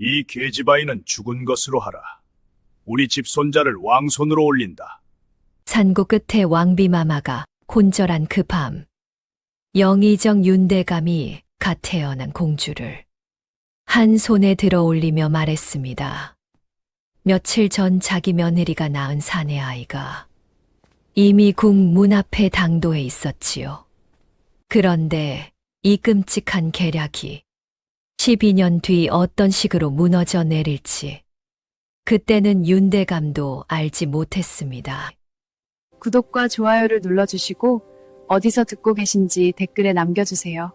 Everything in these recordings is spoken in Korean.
이 계집아이는 죽은 것으로 하라. 우리 집 손자를 왕손으로 올린다. 산고 끝에 왕비마마가 곤절한 그 밤, 영의정 윤대감이 갓 태어난 공주를 한 손에 들어 올리며 말했습니다. 며칠 전 자기 며느리가 낳은 사내 아이가 이미 궁 문 앞에 당도해 있었지요. 그런데 이 끔찍한 계략이 12년 뒤 어떤 식으로 무너져 내릴지 그때는 윤대감도 알지 못했습니다. 구독과 좋아요를 눌러주시고 어디서 듣고 계신지 댓글에 남겨주세요.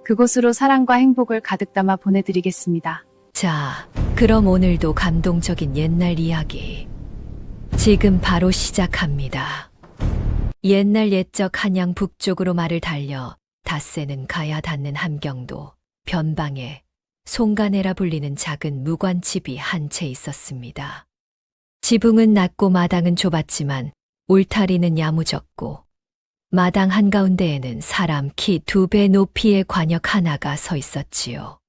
그곳으로 사랑과 행복을 가득 담아 보내드리겠습니다. 자, 그럼 오늘도 감동적인 옛날 이야기 지금 바로 시작합니다. 옛날 옛적 한양 북쪽으로 말을 달려 닷새는 가야 닿는 함경도 변방에 송가네라 불리는 작은 무관집이 한 채 있었습니다. 지붕은 낮고 마당은 좁았지만 울타리는 야무졌고 마당 한가운데에는 사람 키 2배 높이의 관역 하나가 서 있었지요.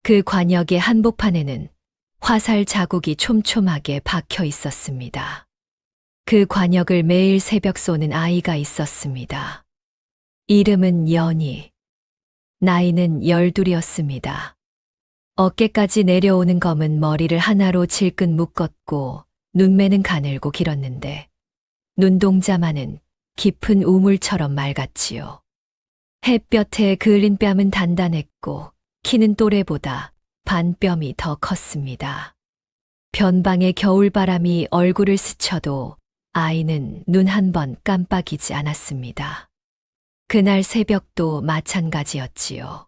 그 관역의 한복판에는 화살 자국이 촘촘하게 박혀 있었습니다. 그 관역을 매일 새벽 쏘는 아이가 있었습니다. 이름은 연희. 나이는 12이었습니다. 어깨까지 내려오는 검은 머리를 하나로 질끈 묶었고 눈매는 가늘고 길었는데 눈동자만은 깊은 우물처럼 맑았지요. 햇볕에 그을린 뺨은 단단했고 키는 또래보다 반 뼘이 더 컸습니다. 변방의 겨울바람이 얼굴을 스쳐도 아이는 눈 한 번 깜빡이지 않았습니다. 그날 새벽도 마찬가지였지요.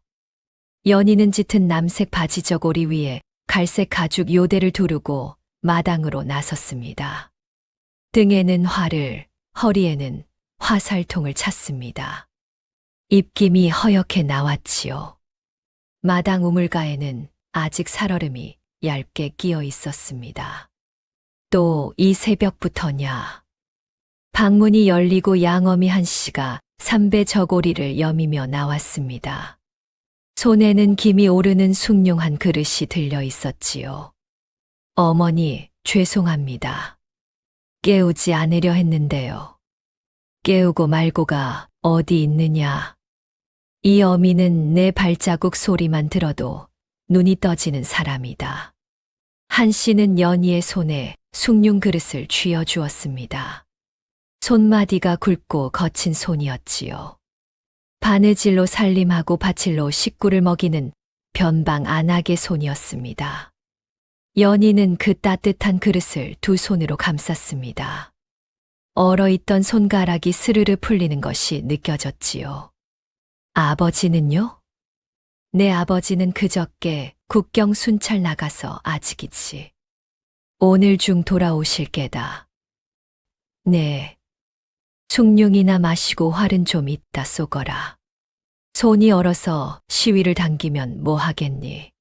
연희는 짙은 남색 바지 저고리 위에 갈색 가죽 요대를 두르고 마당으로 나섰습니다. 등에는 활을, 허리에는 화살통을 찼습니다. 입김이 허옇게 나왔지요. 마당 우물가에는 아직 살얼음이 얇게 끼어 있었습니다. 또 이 새벽부터냐. 방문이 열리고 양어미 한 씨가 삼배 저고리를 여미며 나왔습니다. 손에는 김이 오르는 숭늉한 그릇이 들려 있었지요. 어머니, 죄송합니다. 깨우지 않으려 했는데요. 깨우고 말고가 어디 있느냐. 이 어미는 내 발자국 소리만 들어도 눈이 떠지는 사람이다. 한 씨는 연희의 손에 숭늉 그릇을 쥐어 주었습니다. 손마디가 굵고 거친 손이었지요. 바느질로 살림하고 밭일로 식구를 먹이는 변방 안악의 손이었습니다. 연희는 그 따뜻한 그릇을 두 손으로 감쌌습니다. 얼어있던 손가락이 스르르 풀리는 것이 느껴졌지요. 아버지는요? 내 아버지는 그저께 국경 순찰 나가서 아직이지. 오늘 중 돌아오실 게다. 네. 숭늉이나 마시고 활은 좀 이따 쏘거라. 손이 얼어서 시위를 당기면 뭐 하겠니?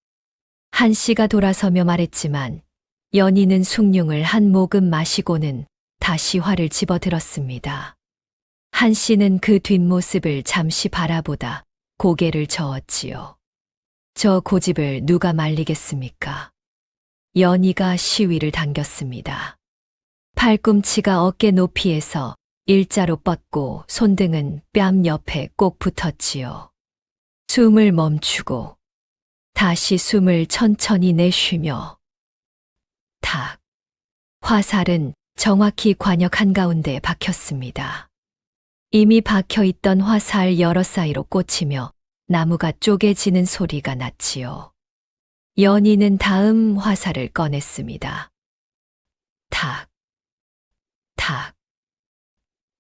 한 씨가 돌아서며 말했지만 연희는 숭늉을 한 모금 마시고는 다시 활을 집어들었습니다. 한 씨는 그 뒷모습을 잠시 바라보다 고개를 저었지요. 저 고집을 누가 말리겠습니까? 연희가 시위를 당겼습니다. 팔꿈치가 어깨 높이에서 일자로 뻗고 손등은 뺨 옆에 꼭 붙었지요. 숨을 멈추고 다시 숨을 천천히 내쉬며 탁. 화살은 정확히 관역 한가운데에 박혔습니다. 이미 박혀있던 화살 여러 사이로 꽂히며 나무가 쪼개지는 소리가 났지요. 연희는 다음 화살을 꺼냈습니다. 탁, 탁,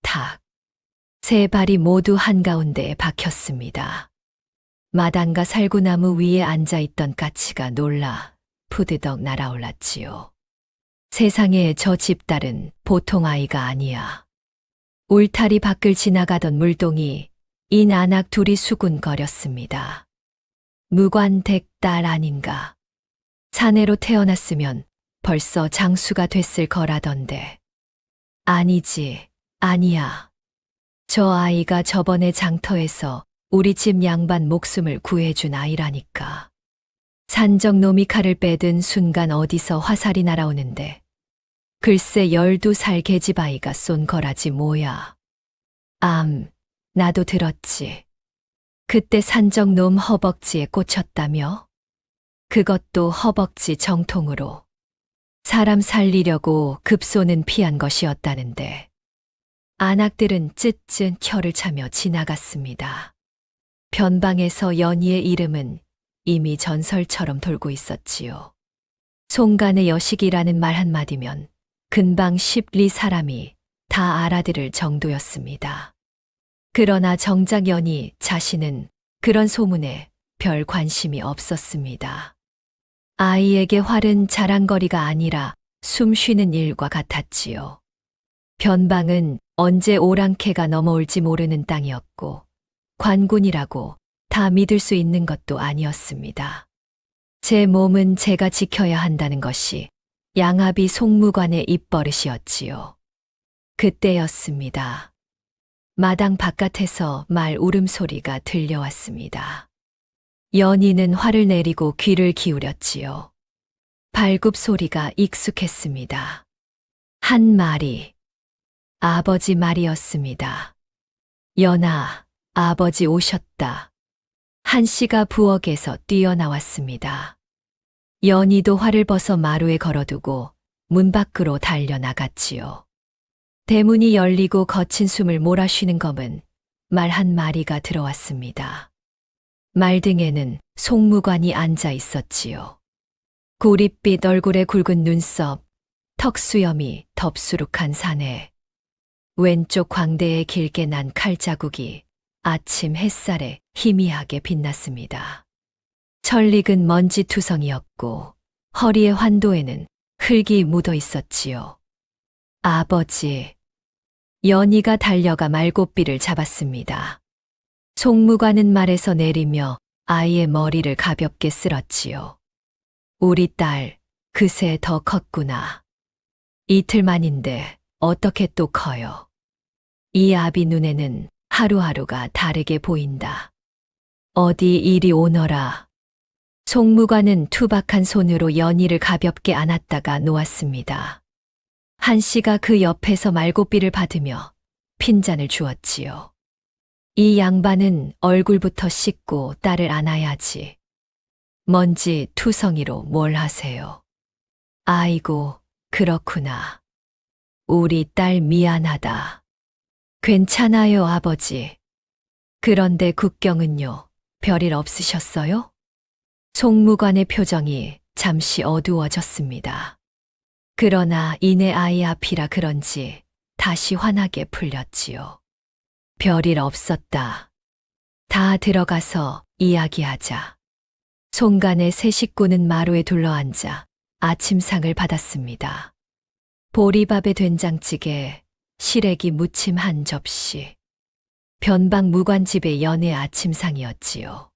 탁. 세 발이 모두 한가운데에 박혔습니다. 마당과 살구나무 위에 앉아있던 까치가 놀라 푸드덕 날아올랐지요. 세상에 저 집딸은 보통 아이가 아니야. 울타리 밖을 지나가던 물동이 이 나낙 둘이 수군거렸습니다. 무관댁딸 아닌가. 사내로 태어났으면 벌써 장수가 됐을 거라던데. 아니지, 아니야. 저 아이가 저번에 장터에서 우리 집 양반 목숨을 구해준 아이라니까. 산적놈이 칼을 빼든 순간 어디서 화살이 날아오는데 글쎄 12살 계집아이가 쏜 거라지 뭐야. 나도 들었지. 그때 산적놈 허벅지에 꽂혔다며? 그것도 허벅지 정통으로. 사람 살리려고 급소는 피한 것이었다는데 안악들은 쯧쯧 혀를 차며 지나갔습니다. 변방에서 연희의 이름은 이미 전설처럼 돌고 있었지요. 송간의 여식이라는 말 한마디면 근방 10리 사람이 다 알아들을 정도였습니다. 그러나 정작 연희 자신은 그런 소문에 별 관심이 없었습니다. 아이에게 활은 자랑거리가 아니라 숨 쉬는 일과 같았지요. 변방은 언제 오랑캐가 넘어올지 모르는 땅이었고 관군이라고 다 믿을 수 있는 것도 아니었습니다. 제 몸은 제가 지켜야 한다는 것이 양압이 송무관의 입버릇이었지요. 그때였습니다. 마당 바깥에서 말 울음소리가 들려왔습니다. 연희는 화를 내리고 귀를 기울였지요. 발굽 소리가 익숙했습니다. 한 말이 아버지 말이었습니다. 연아, 아버지 오셨다. 한씨가 부엌에서 뛰어나왔습니다. 연희도 활을 벗어 마루에 걸어두고 문 밖으로 달려나갔지요. 대문이 열리고 거친 숨을 몰아쉬는 검은 말 한 마리가 들어왔습니다. 말등에는 송무관이 앉아 있었지요. 구릿빛 얼굴에 굵은 눈썹, 턱수염이 덥수룩한 사내. 왼쪽 광대에 길게 난 칼자국이 아침 햇살에 희미하게 빛났습니다. 철익은 먼지투성이었고 허리의 환도에는 흙이 묻어 있었지요. 아버지. 연희가 달려가 말고삐를 잡았습니다. 송무관은 말에서 내리며 아이의 머리를 가볍게 쓸었지요. 우리 딸, 그새 더 컸구나. 이틀 만인데 어떻게 또 커요. 이 아비 눈에는 하루하루가 다르게 보인다. 어디 이리 오너라. 송무관은 투박한 손으로 연희를 가볍게 안았다가 놓았습니다. 한씨가 그 옆에서 말고삐를 받으며 핀잔을 주었지요. 이 양반은 얼굴부터 씻고 딸을 안아야지. 먼지 투성이로 뭘 하세요. 아이고, 그렇구나. 우리 딸 미안하다. 괜찮아요, 아버지. 그런데 국경은요, 별일 없으셨어요? 송무관의 표정이 잠시 어두워졌습니다. 그러나 이내 아이 앞이라 그런지 다시 환하게 풀렸지요. 별일 없었다. 다 들어가서 이야기하자. 송간의 세 식구는 마루에 둘러앉아 아침상을 받았습니다. 보리밥에 된장찌개, 시래기 무침 한 접시. 변방 무관집의 연애 아침상이었지요.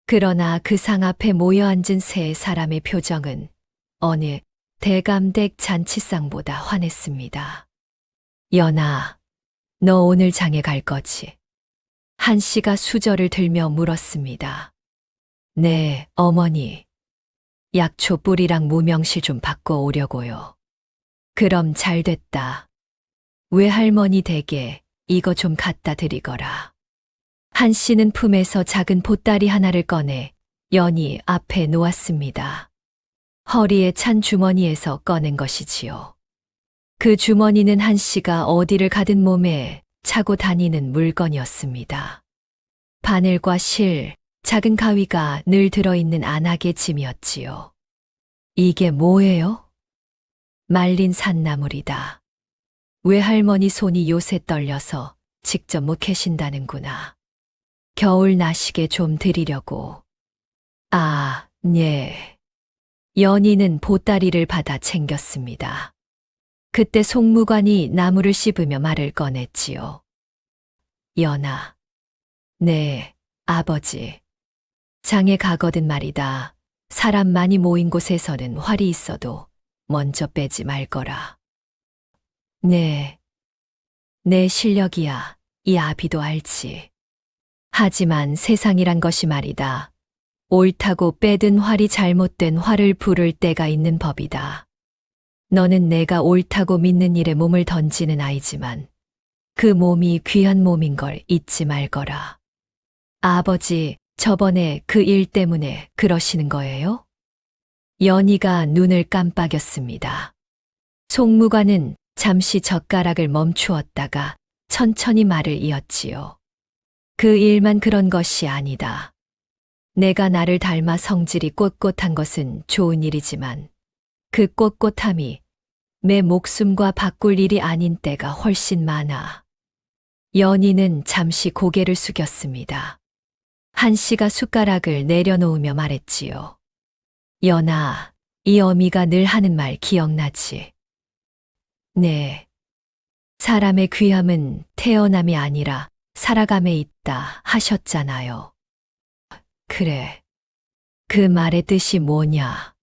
그러나 그 상 앞에 모여 앉은 세 사람의 표정은 어느 대감댁 잔치상보다 환했습니다. 연아, 너 오늘 장에 갈 거지? 한씨가 수저를 들며 물었습니다. 네, 어머니. 약초 뿌리랑 무명시 좀 바꿔 오려고요. 그럼 잘 됐다. 외할머니 댁에 이거 좀 갖다 드리거라. 한씨는 품에서 작은 보따리 하나를 꺼내 연희 앞에 놓았습니다. 허리에 찬 주머니에서 꺼낸 것이지요. 그 주머니는 한씨가 어디를 가든 몸에 차고 다니는 물건이었습니다. 바늘과 실, 작은 가위가 늘 들어있는 안악의 짐이었지요. 이게 뭐예요? 말린 산나물이다. 외할머니 손이 요새 떨려서 직접 못 캐신다는구나. 겨울 나시게 좀 드리려고. 아, 네. 연희는 보따리를 받아 챙겼습니다. 그때 송무관이 나무를 씹으며 말을 꺼냈지요. 연아. 네, 아버지. 장에 가거든 말이다. 사람 많이 모인 곳에서는 활이 있어도 먼저 빼지 말 거라. 네. 내 실력이야 이 아비도 알지. 하지만 세상이란 것이 말이다. 옳다고 빼든 활이 잘못된 활을 부를 때가 있는 법이다. 너는 내가 옳다고 믿는 일에 몸을 던지는 아이지만 그 몸이 귀한 몸인 걸 잊지 말거라. 아버지, 저번에 그 일 때문에 그러시는 거예요? 연희가 눈을 깜빡였습니다. 송무관은 잠시 젓가락을 멈추었다가 천천히 말을 이었지요. 그 일만 그런 것이 아니다. 내가 나를 닮아 성질이 꼿꼿한 것은 좋은 일이지만 그 꼿꼿함이 내 목숨과 바꿀 일이 아닌 때가 훨씬 많아. 연희는 잠시 고개를 숙였습니다. 한씨가 숟가락을 내려놓으며 말했지요. 연아, 이 어미가 늘 하는 말 기억나지? 네. 사람의 귀함은 태어남이 아니라 살아감에 있다 하셨잖아요. 그래. 그 말의 뜻이 뭐냐?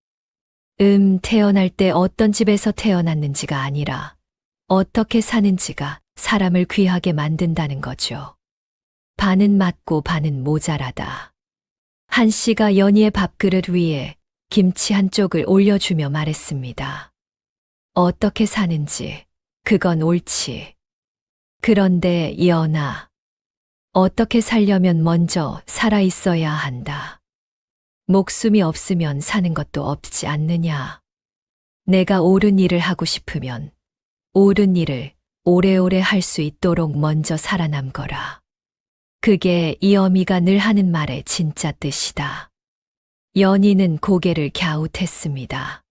태어날 때 어떤 집에서 태어났는지가 아니라 어떻게 사는지가 사람을 귀하게 만든다는 거죠. 반은 맞고 반은 모자라다. 한씨가 연희의 밥그릇 위에 김치 한 쪽을 올려주며 말했습니다. 어떻게 사는지, 그건 옳지. 그런데 연아, 어떻게 살려면 먼저 살아있어야 한다. 목숨이 없으면 사는 것도 없지 않느냐. 내가 옳은 일을 하고 싶으면 옳은 일을 오래오래 할 수 있도록 먼저 살아남거라. 그게 이 어미가 늘 하는 말의 진짜 뜻이다. 연희는 고개를 갸웃했습니다.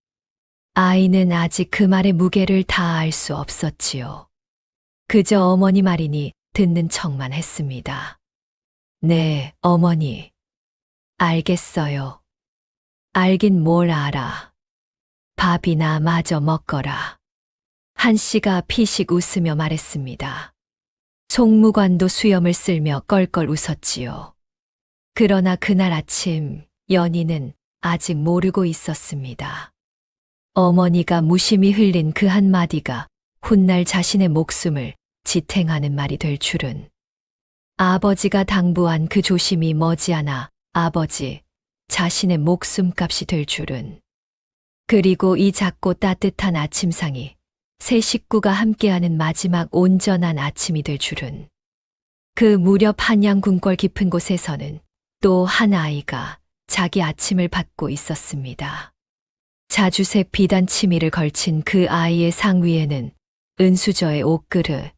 아이는 아직 그 말의 무게를 다 알 수 없었지요. 그저 어머니 말이니 듣는 척만 했습니다. 네, 어머니. 알겠어요. 알긴 뭘 알아. 밥이나 마저 먹거라. 한씨가 피식 웃으며 말했습니다. 송무관도 수염을 쓸며 껄껄 웃었지요. 그러나 그날 아침 연희는 아직 모르고 있었습니다. 어머니가 무심히 흘린 그 한마디가 훗날 자신의 목숨을 지탱하는 말이 될 줄은. 아버지가 당부한 그 조심이 머지않아 아버지, 자신의 목숨값이 될 줄은. 그리고 이 작고 따뜻한 아침상이 세 식구가 함께하는 마지막 온전한 아침이 될 줄은. 그 무렵 한양 궁궐 깊은 곳에서는 또 한 아이가 자기 아침을 받고 있었습니다. 자주색 비단 치미를 걸친 그 아이의 상 위에는 은수저의 옷그릇,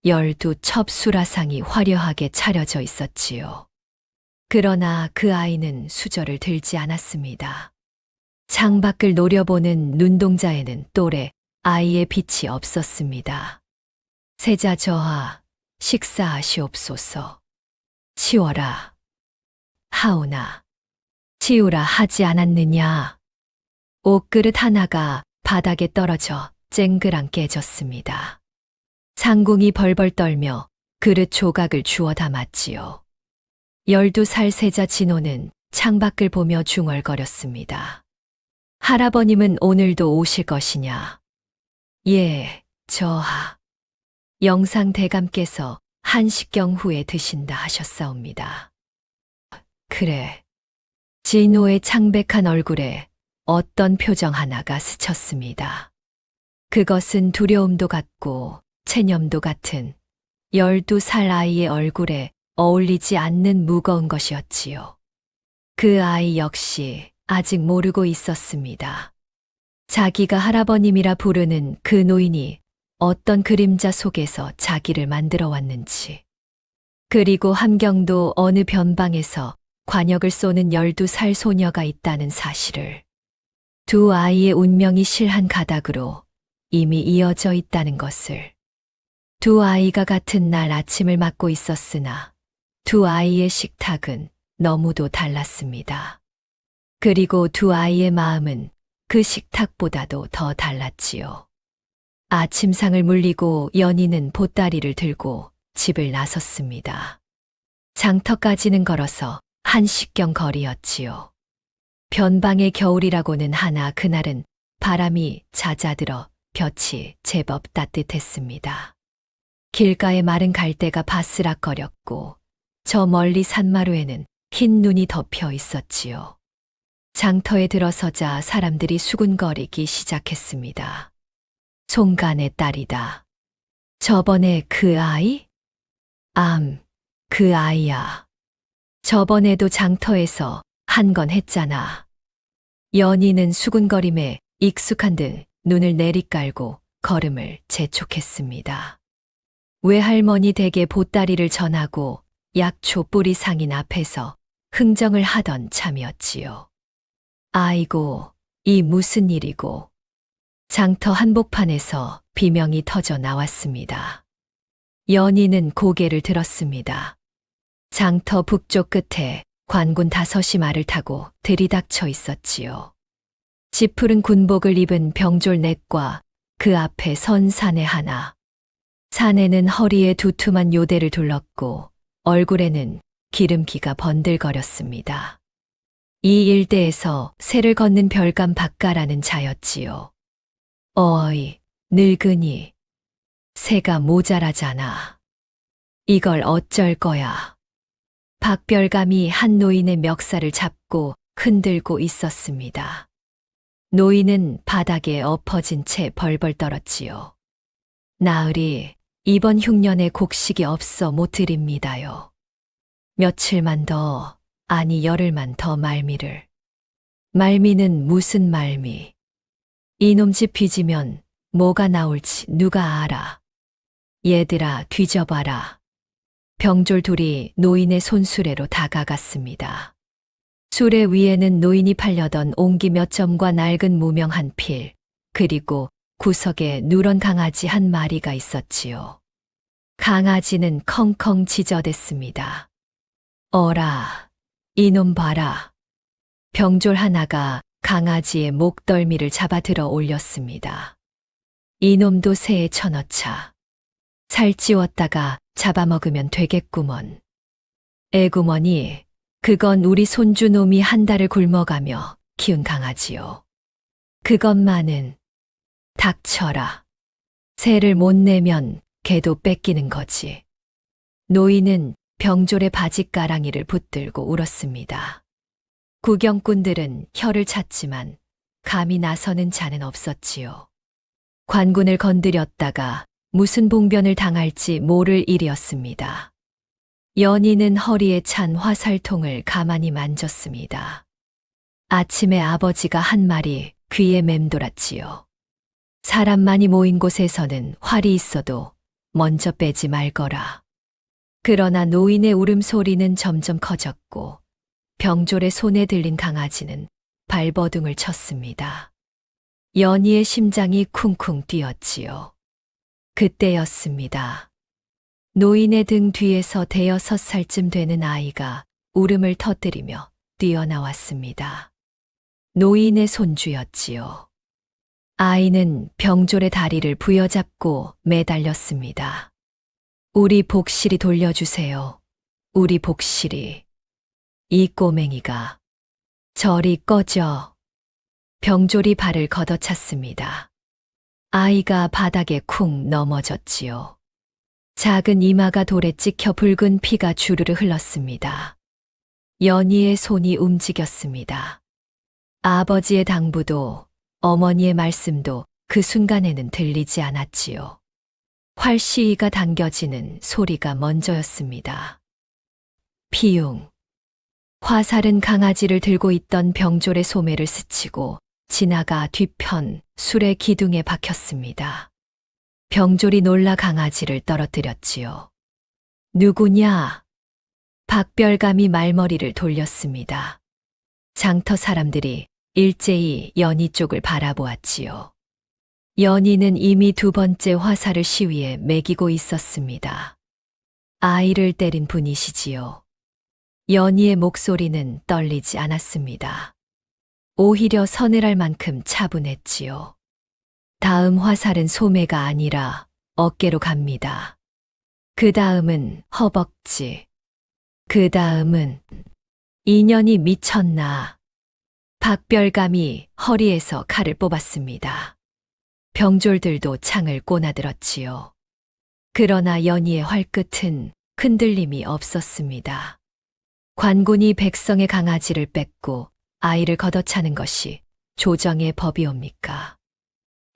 12첩 수라상이 화려하게 차려져 있었지요. 그러나 그 아이는 수저를 들지 않았습니다. 창밖을 노려보는 눈동자에는 또래 아이의 빛이 없었습니다. 세자 저하, 식사하시옵소서. 치워라. 하오나, 치우라 하지 않았느냐. 옷그릇 하나가 바닥에 떨어져 쨍그랑 깨졌습니다. 상궁이 벌벌 떨며 그릇 조각을 주워 담았지요. 12살 세자 진호는 창밖을 보며 중얼거렸습니다. 할아버님은 오늘도 오실 것이냐? 예, 저하. 영상 대감께서 한식경 후에 드신다 하셨사옵니다. 그래. 진호의 창백한 얼굴에 어떤 표정 하나가 스쳤습니다. 그것은 두려움도 같고 체념도 같은 12살 아이의 얼굴에 어울리지 않는 무거운 것이었지요. 그 아이 역시 아직 모르고 있었습니다. 자기가 할아버님이라 부르는 그 노인이 어떤 그림자 속에서 자기를 만들어 왔는지, 그리고 함경도 어느 변방에서 관역을 쏘는 12살 소녀가 있다는 사실을, 두 아이의 운명이 실한 가닥으로 이미 이어져 있다는 것을, 두 아이가 같은 날 아침을 맞고 있었으나 두 아이의 식탁은 너무도 달랐습니다. 그리고 두 아이의 마음은 그 식탁보다도 더 달랐지요. 아침상을 물리고 연희는 보따리를 들고 집을 나섰습니다. 장터까지는 걸어서 한식경 거리였지요. 변방의 겨울이라고는 하나 그날은 바람이 잦아들어 볕이 제법 따뜻했습니다. 길가의 마른 갈대가 바스락거렸고 저 멀리 산마루에는 흰 눈이 덮여 있었지요. 장터에 들어서자 사람들이 수군거리기 시작했습니다. 송간의 딸이다. 저번에 그 아이? 그 아이야. 저번에도 장터에서 한 건 했잖아. 연희는 수군거림에 익숙한 듯 눈을 내리깔고 걸음을 재촉했습니다. 외할머니 댁에 보따리를 전하고 약초 뿌리 상인 앞에서 흥정을 하던 참이었지요. 아이고, 이 무슨 일이고. 장터 한복판에서 비명이 터져 나왔습니다. 연희는 고개를 들었습니다. 장터 북쪽 끝에 관군 5이 말을 타고 들이닥쳐 있었지요. 지푸른 군복을 입은 병졸 넷과 그 앞에 선 사내 하나. 사내는 허리에 두툼한 요대를 둘렀고 얼굴에는 기름기가 번들거렸습니다. 이 일대에서 새를 걷는 별감 박가라는 자였지요. 어이, 늙은이. 새가 모자라잖아. 이걸 어쩔 거야. 박별감이 한 노인의 멱살을 잡고 흔들고 있었습니다. 노인은 바닥에 엎어진 채 벌벌 떨었지요. 나으리, 이번 흉년에 곡식이 없어 못 드립니다요. 며칠만 더, 아니 열흘만 더 말미를. 말미는 무슨 말미. 이놈 집 빚으면 뭐가 나올지 누가 알아. 얘들아 뒤져봐라. 병졸 둘이 노인의 손수레로 다가갔습니다. 수레 위에는 노인이 팔려던 옹기 몇 점과 낡은 무명 한 필, 그리고 구석에 누런 강아지 한 마리가 있었지요. 강아지는 컹컹 짖어댔습니다. 어라, 이놈 봐라. 병졸 하나가 강아지의 목덜미를 잡아들어 올렸습니다. 이놈도 새에 쳐넣자. 살찌웠다가 잡아먹으면 되겠구먼. 애구머니, 그건 우리 손주놈이 한 달을 굶어가며 키운 강아지요. 그것만은 닥쳐라. 새를 못 내면 개도 뺏기는 거지. 노인은 병졸의 바짓가랑이를 붙들고 울었습니다. 구경꾼들은 혀를 찼지만 감히 나서는 자는 없었지요. 관군을 건드렸다가 무슨 봉변을 당할지 모를 일이었습니다. 연희는 허리에 찬 화살통을 가만히 만졌습니다. 아침에 아버지가 한 말이 귀에 맴돌았지요. 사람 많이 모인 곳에서는 활이 있어도 먼저 빼지 말거라. 그러나 노인의 울음소리는 점점 커졌고 병졸의 손에 들린 강아지는 발버둥을 쳤습니다. 연희의 심장이 쿵쿵 뛰었지요. 그때였습니다. 노인의 등 뒤에서 5살쯤 되는 아이가 울음을 터뜨리며 뛰어나왔습니다. 노인의 손주였지요. 아이는 병졸의 다리를 부여잡고 매달렸습니다. 우리 복실이 돌려주세요. 우리 복실이. 이 꼬맹이가. 저리 꺼져. 병졸이 발을 걷어찼습니다. 아이가 바닥에 쿵 넘어졌지요. 작은 이마가 돌에 찍혀 붉은 피가 주르르 흘렀습니다. 연희의 손이 움직였습니다. 아버지의 당부도 어머니의 말씀도 그 순간에는 들리지 않았지요. 활시위가 당겨지는 소리가 먼저였습니다. 피용. 화살은 강아지를 들고 있던 병졸의 소매를 스치고 지나가 뒤편 술의 기둥에 박혔습니다. 병졸이 놀라 강아지를 떨어뜨렸지요. 누구냐? 박별감이 말머리를 돌렸습니다. 장터 사람들이 일제히 연희 쪽을 바라보았지요. 연희는 이미 2번째 화살을 시위에 매기고 있었습니다. 아이를 때린 분이시지요. 연희의 목소리는 떨리지 않았습니다. 오히려 서늘할 만큼 차분했지요. 다음 화살은 소매가 아니라 어깨로 갑니다. 그 다음은 허벅지. 그 다음은 인연이 미쳤나. 박별감이 허리에서 칼을 뽑았습니다. 병졸들도 창을 꼬나들었지요. 그러나 연희의 활끝은 흔들림이 없었습니다. 관군이 백성의 강아지를 뺏고 아이를 걷어차는 것이 조정의 법이옵니까?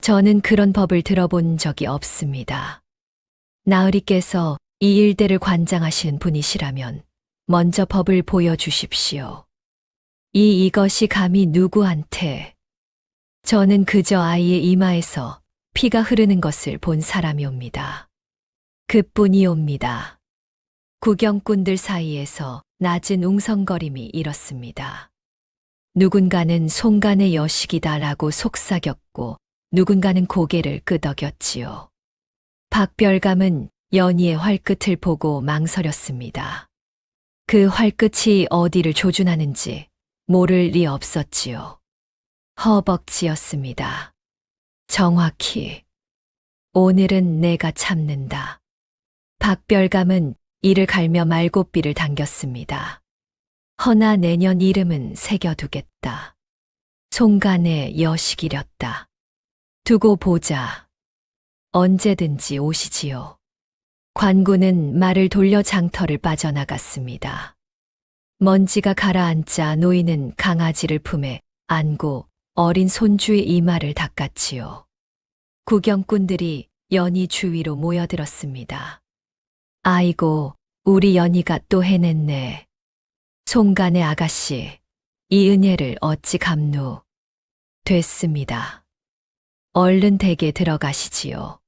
저는 그런 법을 들어본 적이 없습니다. 나으리께서 이 일대를 관장하시는 분이시라면 먼저 법을 보여주십시오. 이것이 감히 누구한테? 저는 그저 아이의 이마에서 피가 흐르는 것을 본 사람이옵니다. 그뿐이옵니다. 구경꾼들 사이에서 낮은 웅성거림이 일었습니다. 누군가는 송간의 여식이다라고 속삭였고 누군가는 고개를 끄덕였지요. 박별감은 연희의 활끝을 보고 망설였습니다. 그 활끝이 어디를 조준하는지 모를 리 없었지요. 허벅지였습니다. 정확히. 오늘은 내가 참는다. 박별감은 이를 갈며 말고삐를 당겼습니다. 허나 내년 이름은 새겨두겠다. 송간의 여식이렸다. 두고 보자. 언제든지 오시지요. 관군은 말을 돌려 장터를 빠져나갔습니다. 먼지가 가라앉자 노인은 강아지를 품에 안고 어린 손주의 이마를 닦았지요. 구경꾼들이 연희 주위로 모여들었습니다. 아이고, 우리 연희가 또 해냈네. 송간의 아가씨, 이 은혜를 어찌 갚누. 됐습니다. 얼른 댁에 들어가시지요.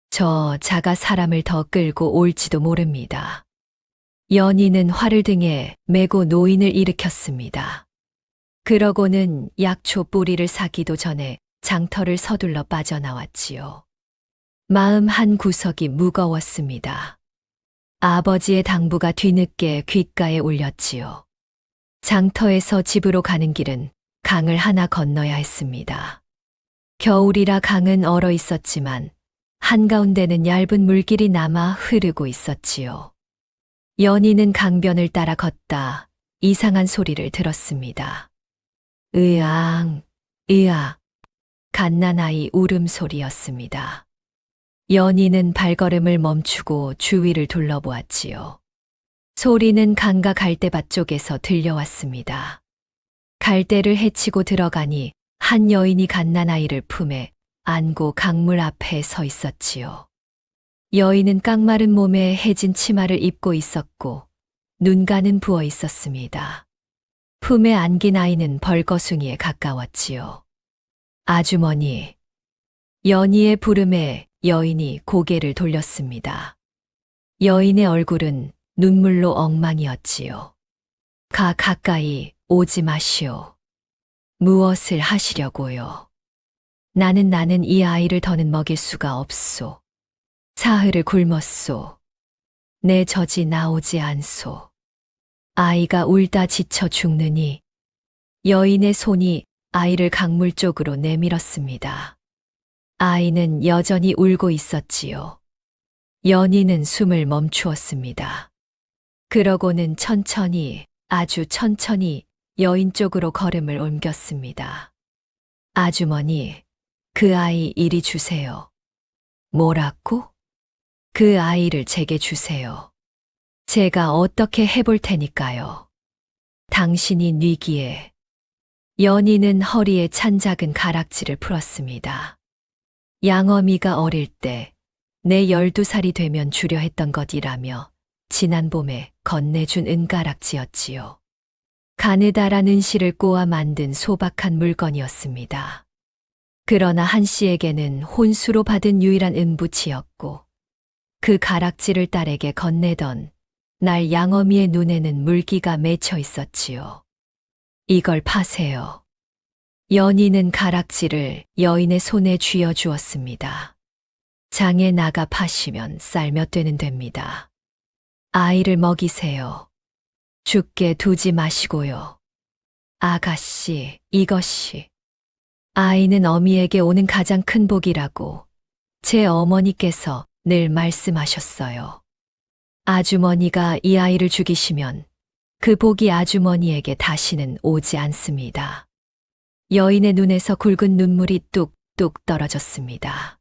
저 자가 사람을 더 끌고 올지도 모릅니다. 연희는 활을 등에 메고 노인을 일으켰습니다. 그러고는 약초 뿌리를 사기도 전에 장터를 서둘러 빠져나왔지요. 마음 한 구석이 무거웠습니다. 아버지의 당부가 뒤늦게 귓가에 울렸지요. 장터에서 집으로 가는 길은 강을 하나 건너야 했습니다. 겨울이라 강은 얼어 있었지만 한가운데는 얇은 물길이 남아 흐르고 있었지요. 연희는 강변을 따라 걷다 이상한 소리를 들었습니다. 으앙, 으악, 갓난아이 울음소리였습니다. 연희는 발걸음을 멈추고 주위를 둘러보았지요. 소리는 강가 갈대밭 쪽에서 들려왔습니다. 갈대를 헤치고 들어가니 한 여인이 갓난아이를 품에 안고 강물 앞에 서 있었지요. 여인은 깡마른 몸에 해진 치마를 입고 있었고 눈가는 부어 있었습니다. 품에 안긴 아이는 벌거숭이에 가까웠지요. 아주머니. 연희의 부름에 여인이 고개를 돌렸습니다. 여인의 얼굴은 눈물로 엉망이었지요. 가까이 오지 마시오. 무엇을 하시려고요? 나는 이 아이를 더는 먹일 수가 없소. 사흘을 굶었소. 내 젖이 나오지 않소. 아이가 울다 지쳐 죽느니 여인의 손이 아이를 강물 쪽으로 내밀었습니다. 아이는 여전히 울고 있었지요. 연희는 숨을 멈추었습니다. 그러고는 천천히, 아주 천천히 여인 쪽으로 걸음을 옮겼습니다. 아주머니, 그 아이 이리 주세요. 뭐라고? 그 아이를 제게 주세요. 제가 어떻게 해볼 테니까요. 당신이 뉘기에. 연희는 허리에 찬 작은 가락지를 풀었습니다. 양어미가 어릴 때 내 12살이 되면 주려 했던 것이라며 지난 봄에 건네준 은가락지였지요. 가느다란 은실을 꼬아 만든 소박한 물건이었습니다. 그러나 한 씨에게는 혼수로 받은 유일한 은부치였고 그 가락지를 딸에게 건네던 날 양어미의 눈에는 물기가 맺혀 있었지요. 이걸 파세요. 연희는 가락지를 여인의 손에 쥐어 주었습니다. 장에 나가 파시면 쌀 몇 되는 됩니다. 아이를 먹이세요. 죽게 두지 마시고요. 아가씨, 이것이. 아이는 어미에게 오는 가장 큰 복이라고 제 어머니께서 늘 말씀하셨어요. 아주머니가 이 아이를 죽이시면 그 복이 아주머니에게 다시는 오지 않습니다. 여인의 눈에서 굵은 눈물이 뚝뚝 떨어졌습니다.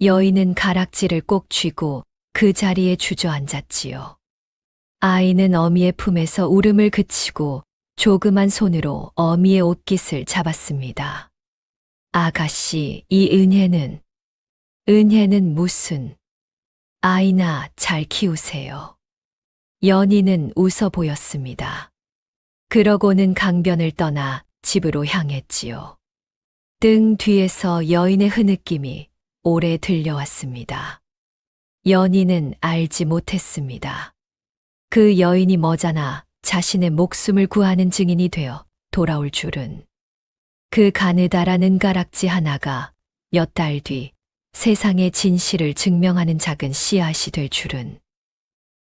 여인은 가락지를 꼭 쥐고 그 자리에 주저앉았지요. 아이는 어미의 품에서 울음을 그치고 조그만 손으로 어미의 옷깃을 잡았습니다. 아가씨, 이 은혜는 무슨, 아이나 잘 키우세요. 연희는 웃어 보였습니다. 그러고는 강변을 떠나 집으로 향했지요. 등 뒤에서 여인의 흐느낌이 오래 들려왔습니다. 연희는 알지 못했습니다. 그 여인이 머지않아 자신의 목숨을 구하는 증인이 되어 돌아올 줄은. 그 가느다란 은가락지 하나가 몇 달 뒤 세상의 진실을 증명하는 작은 씨앗이 될 줄은.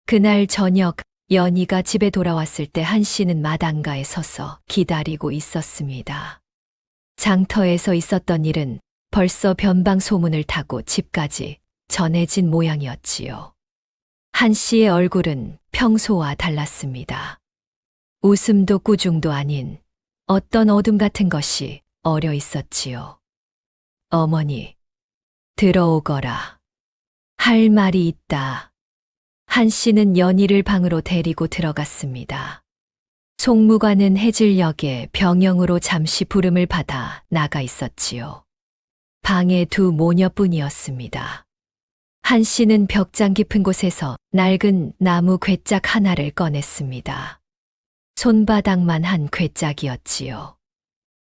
그날 저녁 연희가 집에 돌아왔을 때 한씨는 마당가에 서서 기다리고 있었습니다. 장터에서 있었던 일은 벌써 변방 소문을 타고 집까지 전해진 모양이었지요. 한씨의 얼굴은 평소와 달랐습니다. 웃음도 꾸중도 아닌 어떤 어둠 같은 것이 어려 있었지요. 어머니, 들어오거라. 할 말이 있다. 한씨는 연희를 방으로 데리고 들어갔습니다. 송무관은 해질녘에 병영으로 잠시 부름을 받아 나가 있었지요. 방에 두 모녀뿐이었습니다. 한씨는 벽장 깊은 곳에서 낡은 나무 괴짝 하나를 꺼냈습니다. 손바닥만 한 괴짝이었지요.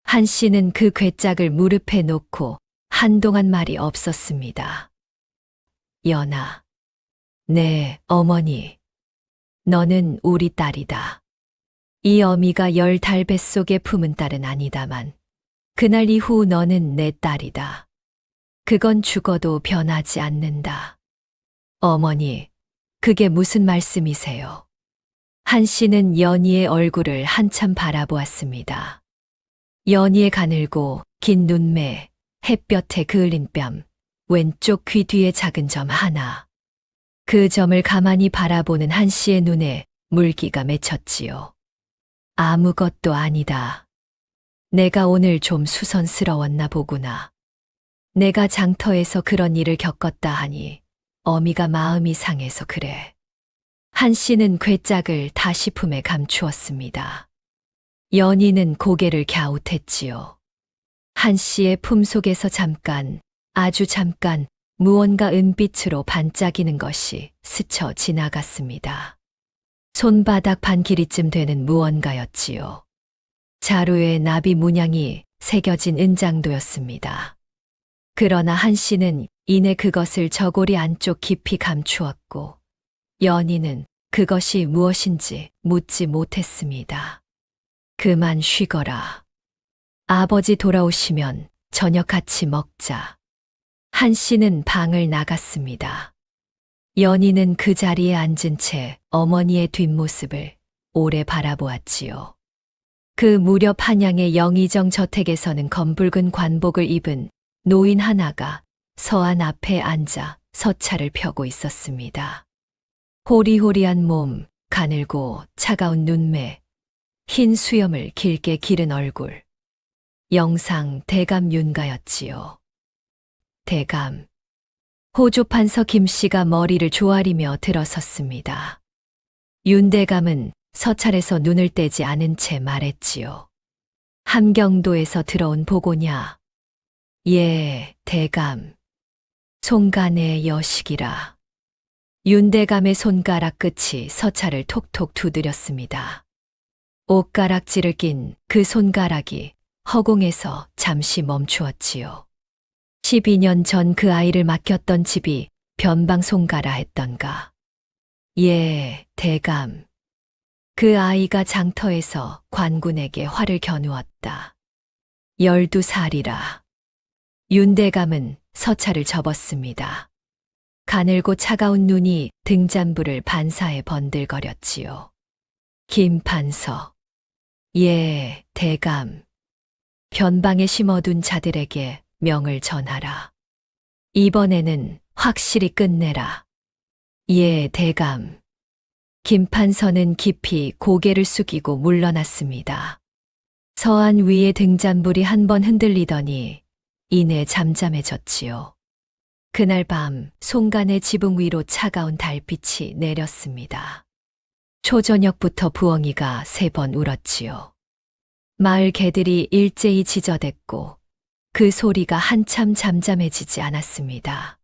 한씨는 그 괴짝을 무릎에 놓고 한동안 말이 없었습니다. 연아, 네, 어머니. 너는 우리 딸이다. 이 어미가 10달 뱃속에 품은 딸은 아니다만 그날 이후 너는 내 딸이다. 그건 죽어도 변하지 않는다. 어머니, 그게 무슨 말씀이세요? 한씨는 연희의 얼굴을 한참 바라보았습니다. 연희의 가늘고 긴 눈매, 햇볕에 그을린 뺨, 왼쪽 귀 뒤에 작은 점 하나. 그 점을 가만히 바라보는 한씨의 눈에 물기가 맺혔지요. 아무것도 아니다. 내가 오늘 좀 수선스러웠나 보구나. 내가 장터에서 그런 일을 겪었다 하니 어미가 마음이 상해서 그래. 한씨는 괴짝을 다시 품에 감추었습니다. 연희는 고개를 갸웃했지요. 한씨의 품속에서 잠깐, 아주 잠깐 무언가 은빛으로 반짝이는 것이 스쳐 지나갔습니다. 손바닥 반 길이쯤 되는 무언가였지요. 자루에 나비 문양이 새겨진 은장도였습니다. 그러나 한씨는 이내 그것을 저고리 안쪽 깊이 감추었고 연희는 그것이 무엇인지 묻지 못했습니다. 그만 쉬거라. 아버지 돌아오시면 저녁 같이 먹자. 한씨는 방을 나갔습니다. 연희는 그 자리에 앉은 채 어머니의 뒷모습을 오래 바라보았지요. 그 무렵 한양의 영의정 저택에서는 검붉은 관복을 입은 노인 하나가 서안 앞에 앉아 서차를 펴고 있었습니다. 호리호리한 몸, 가늘고 차가운 눈매, 흰 수염을 길게 기른 얼굴. 영상 대감 윤가였지요. 대감. 호조 판서 김씨가 머리를 조아리며 들어섰습니다. 윤 대감은 서찰에서 눈을 떼지 않은 채 말했지요. 함경도에서 들어온 보고냐. 예, 대감. 송간의 여식이라. 윤 대감의 손가락 끝이 서찰을 톡톡 두드렸습니다. 옷가락지를 낀 그 손가락이 허공에서 잠시 멈추었지요. 12년 전 그 아이를 맡겼던 집이 변방송가라 했던가. 예, 대감. 그 아이가 장터에서 관군에게 화를 겨누었다. 12살이라. 윤 대감은 서찰을 접었습니다. 가늘고 차가운 눈이 등잔부를 반사해 번들거렸지요. 김판서. 예, 대감. 변방에 심어둔 자들에게 명을 전하라. 이번에는 확실히 끝내라. 예, 대감. 김판서는 깊이 고개를 숙이고 물러났습니다. 서안 위의 등잔불이 한 번 흔들리더니 이내 잠잠해졌지요. 그날 밤 송간의 지붕 위로 차가운 달빛이 내렸습니다. 초저녁부터 부엉이가 3번 울었지요. 마을 개들이 일제히 지저댔고 그 소리가 한참 잠잠해지지 않았습니다.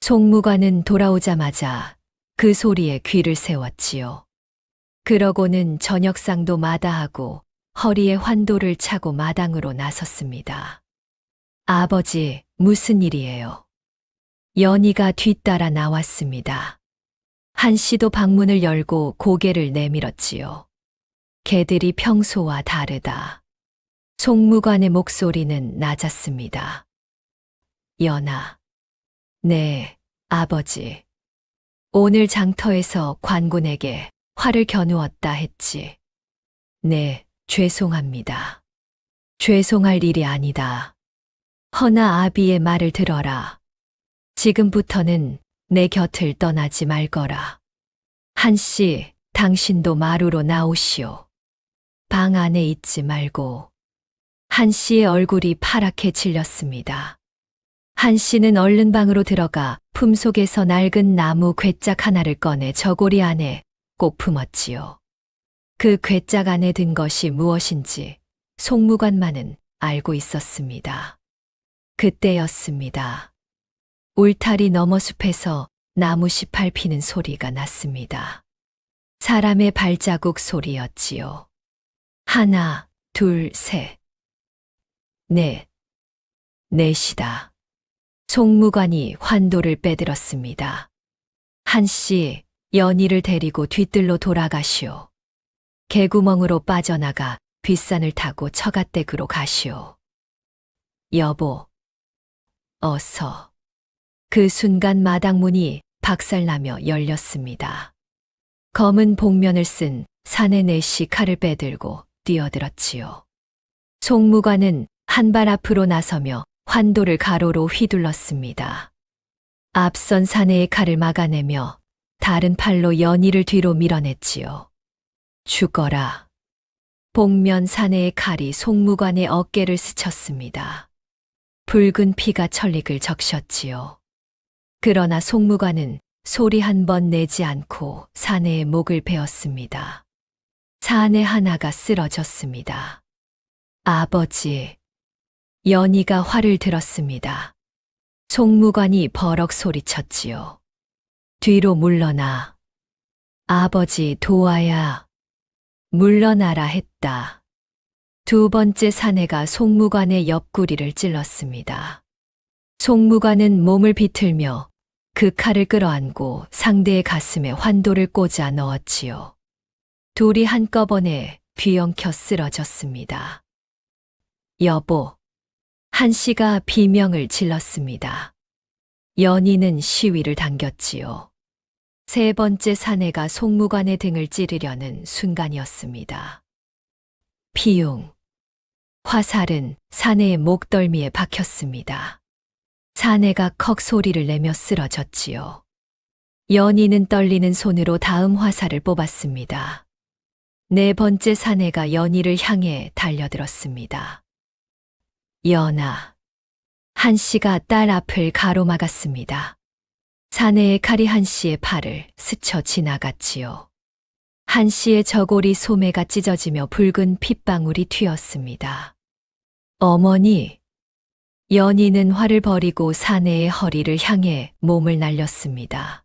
송무관은 돌아오자마자 그 소리에 귀를 세웠지요. 그러고는 저녁상도 마다하고 허리에 환도를 차고 마당으로 나섰습니다. 아버지, 무슨 일이에요? 연희가 뒤따라 나왔습니다. 한씨도 방문을 열고 고개를 내밀었지요. 개들이 평소와 다르다. 송무관의 목소리는 낮았습니다. 연아. 네, 아버지. 오늘 장터에서 관군에게 화를 겨누었다 했지. 네, 죄송합니다. 죄송할 일이 아니다. 허나 아비의 말을 들어라. 지금부터는 내 곁을 떠나지 말거라. 한씨, 당신도 마루로 나오시오. 방 안에 있지 말고. 한씨의 얼굴이 파랗게 질렸습니다. 한씨는 얼른 방으로 들어가 품속에서 낡은 나무 괴짝 하나를 꺼내 저고리 안에 꼭 품었지요. 그 괴짝 안에 든 것이 무엇인지 송무관만은 알고 있었습니다. 그때였습니다. 울타리 너머 숲에서 나무씨 밟히는 소리가 났습니다. 사람의 발자국 소리였지요. 하나, 둘, 셋. 넷. 넷이다. 송무관이 환도를 빼들었습니다. 한씨, 연희를 데리고 뒤뜰로 돌아가시오. 개구멍으로 빠져나가 뒷산을 타고 처갓댁으로 가시오. 여보. 어서. 그 순간 마당문이 박살나며 열렸습니다. 검은 복면을 쓴 사내 넷이 칼을 빼들고 뛰어들었지요. 송무관은 한 발 앞으로 나서며 환도를 가로로 휘둘렀습니다. 앞선 사내의 칼을 막아내며 다른 팔로 연희를 뒤로 밀어냈지요. 죽어라. 복면 사내의 칼이 송무관의 어깨를 스쳤습니다. 붉은 피가 천릭을 적셨지요. 그러나 송무관은 소리 한 번 내지 않고 사내의 목을 베었습니다. 사내 하나가 쓰러졌습니다. 아버지. 연희가 화를 들었습니다. 송무관이 버럭 소리쳤지요. 뒤로 물러나. 아버지 도와야. 물러나라 했다. 두 번째 사내가 송무관의 옆구리를 찔렀습니다. 송무관은 몸을 비틀며 그 칼을 끌어안고 상대의 가슴에 환도를 꽂아 넣었지요. 둘이 한꺼번에 뒤엉켜 쓰러졌습니다. 여보. 한씨가 비명을 질렀습니다. 연희는 시위를 당겼지요. 세 번째 사내가 송무관의 등을 찌르려는 순간이었습니다. 피용. 화살은 사내의 목덜미에 박혔습니다. 사내가 컥 소리를 내며 쓰러졌지요. 연희는 떨리는 손으로 다음 화살을 뽑았습니다. 네 번째 사내가 연희를 향해 달려들었습니다. 연아. 한씨가 딸 앞을 가로막았습니다. 사내의 칼이 한씨의 팔을 스쳐 지나갔지요. 한씨의 저고리 소매가 찢어지며 붉은 핏방울이 튀었습니다. 어머니. 연희는 화를 버리고 사내의 허리를 향해 몸을 날렸습니다.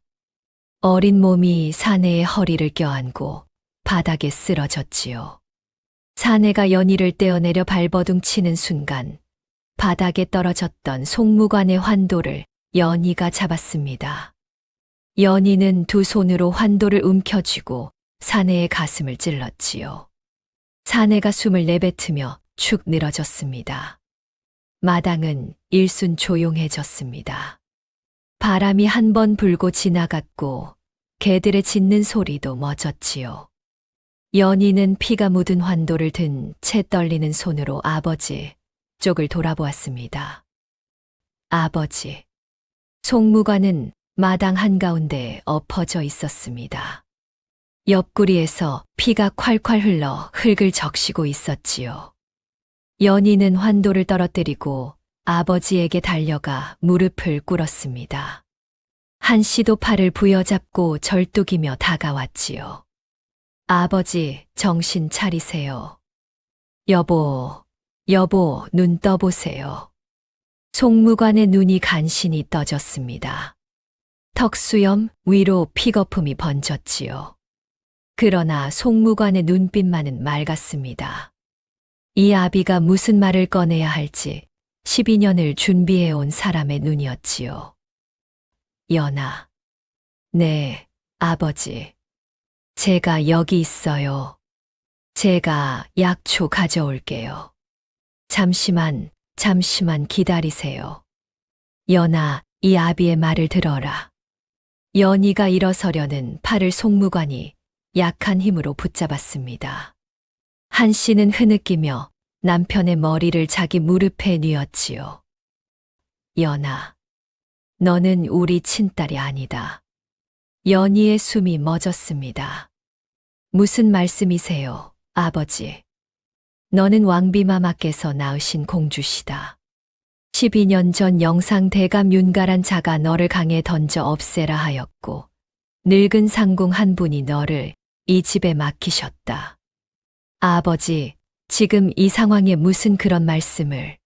어린 몸이 사내의 허리를 껴안고 바닥에 쓰러졌지요. 사내가 연희를 떼어내려 발버둥 치는 순간 바닥에 떨어졌던 송무관의 환도를 연희가 잡았습니다. 연희는 두 손으로 환도를 움켜쥐고 사내의 가슴을 찔렀지요. 사내가 숨을 내뱉으며 축 늘어졌습니다. 마당은 일순 조용해졌습니다. 바람이 한 번 불고 지나갔고 개들의 짖는 소리도 멎었지요. 연희는 피가 묻은 환도를 든 채 떨리는 손으로 아버지 쪽을 돌아보았습니다. 아버지. 송무관은 마당 한가운데 엎어져 있었습니다. 옆구리에서 피가 콸콸 흘러 흙을 적시고 있었지요. 연희는 환도를 떨어뜨리고 아버지에게 달려가 무릎을 꿇었습니다. 한씨도 팔을 부여잡고 절뚝이며 다가왔지요. 아버지, 정신 차리세요. 여보, 여보, 눈 떠보세요. 송무관의 눈이 간신히 떠졌습니다. 턱수염 위로 픽거품이 번졌지요. 그러나 송무관의 눈빛만은 맑았습니다. 이 아비가 무슨 말을 꺼내야 할지 12년을 준비해온 사람의 눈이었지요. 연아. 네, 아버지. 제가 여기 있어요. 제가 약초 가져올게요. 잠시만 기다리세요. 연아, 이 아비의 말을 들어라. 연희가 일어서려는 팔을 송무관이 약한 힘으로 붙잡았습니다. 한 씨는 흐느끼며 남편의 머리를 자기 무릎에 뉘었지요. 연아, 너는 우리 친딸이 아니다. 연희의 숨이 멎었습니다. 무슨 말씀이세요, 아버지? 너는 왕비마마께서 낳으신 공주시다. 12년 전 영상대감 윤가란 자가 너를 강에 던져 없애라 하였고 늙은 상궁 한 분이 너를 이 집에 맡기셨다. 아버지, 지금 이 상황에 무슨 그런 말씀을.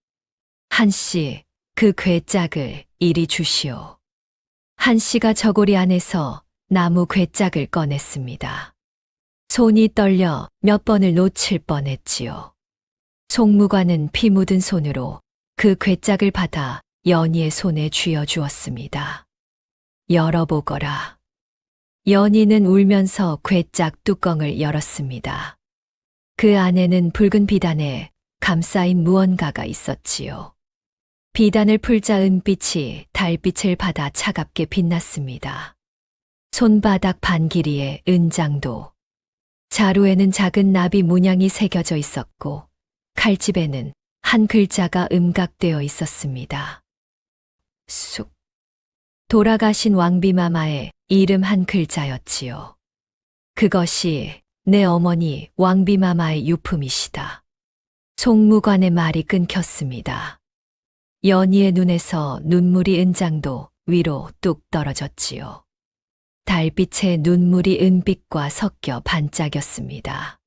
한 씨, 그 괴짝을 이리 주시오. 한 씨가 저고리 안에서 나무 괴짝을 꺼냈습니다. 손이 떨려 몇 번을 놓칠 뻔했지요. 송무관은 피 묻은 손으로 그 괴짝을 받아 연희의 손에 쥐어주었습니다. 열어보거라. 연희는 울면서 괴짝 뚜껑을 열었습니다. 그 안에는 붉은 비단에 감싸인 무언가가 있었지요. 비단을 풀자 은빛이 달빛을 받아 차갑게 빛났습니다. 손바닥 반 길이의 은장도. 자루에는 작은 나비 문양이 새겨져 있었고 칼집에는 한 글자가 음각되어 있었습니다. 쑥. 돌아가신 왕비마마의 이름 한 글자였지요. 그것이 내 어머니 왕비마마의 유품이시다. 송무관의 말이 끊겼습니다. 연희의 눈에서 눈물이 은장도 위로 뚝 떨어졌지요. 달빛에 눈물이 은빛과 섞여 반짝였습니다.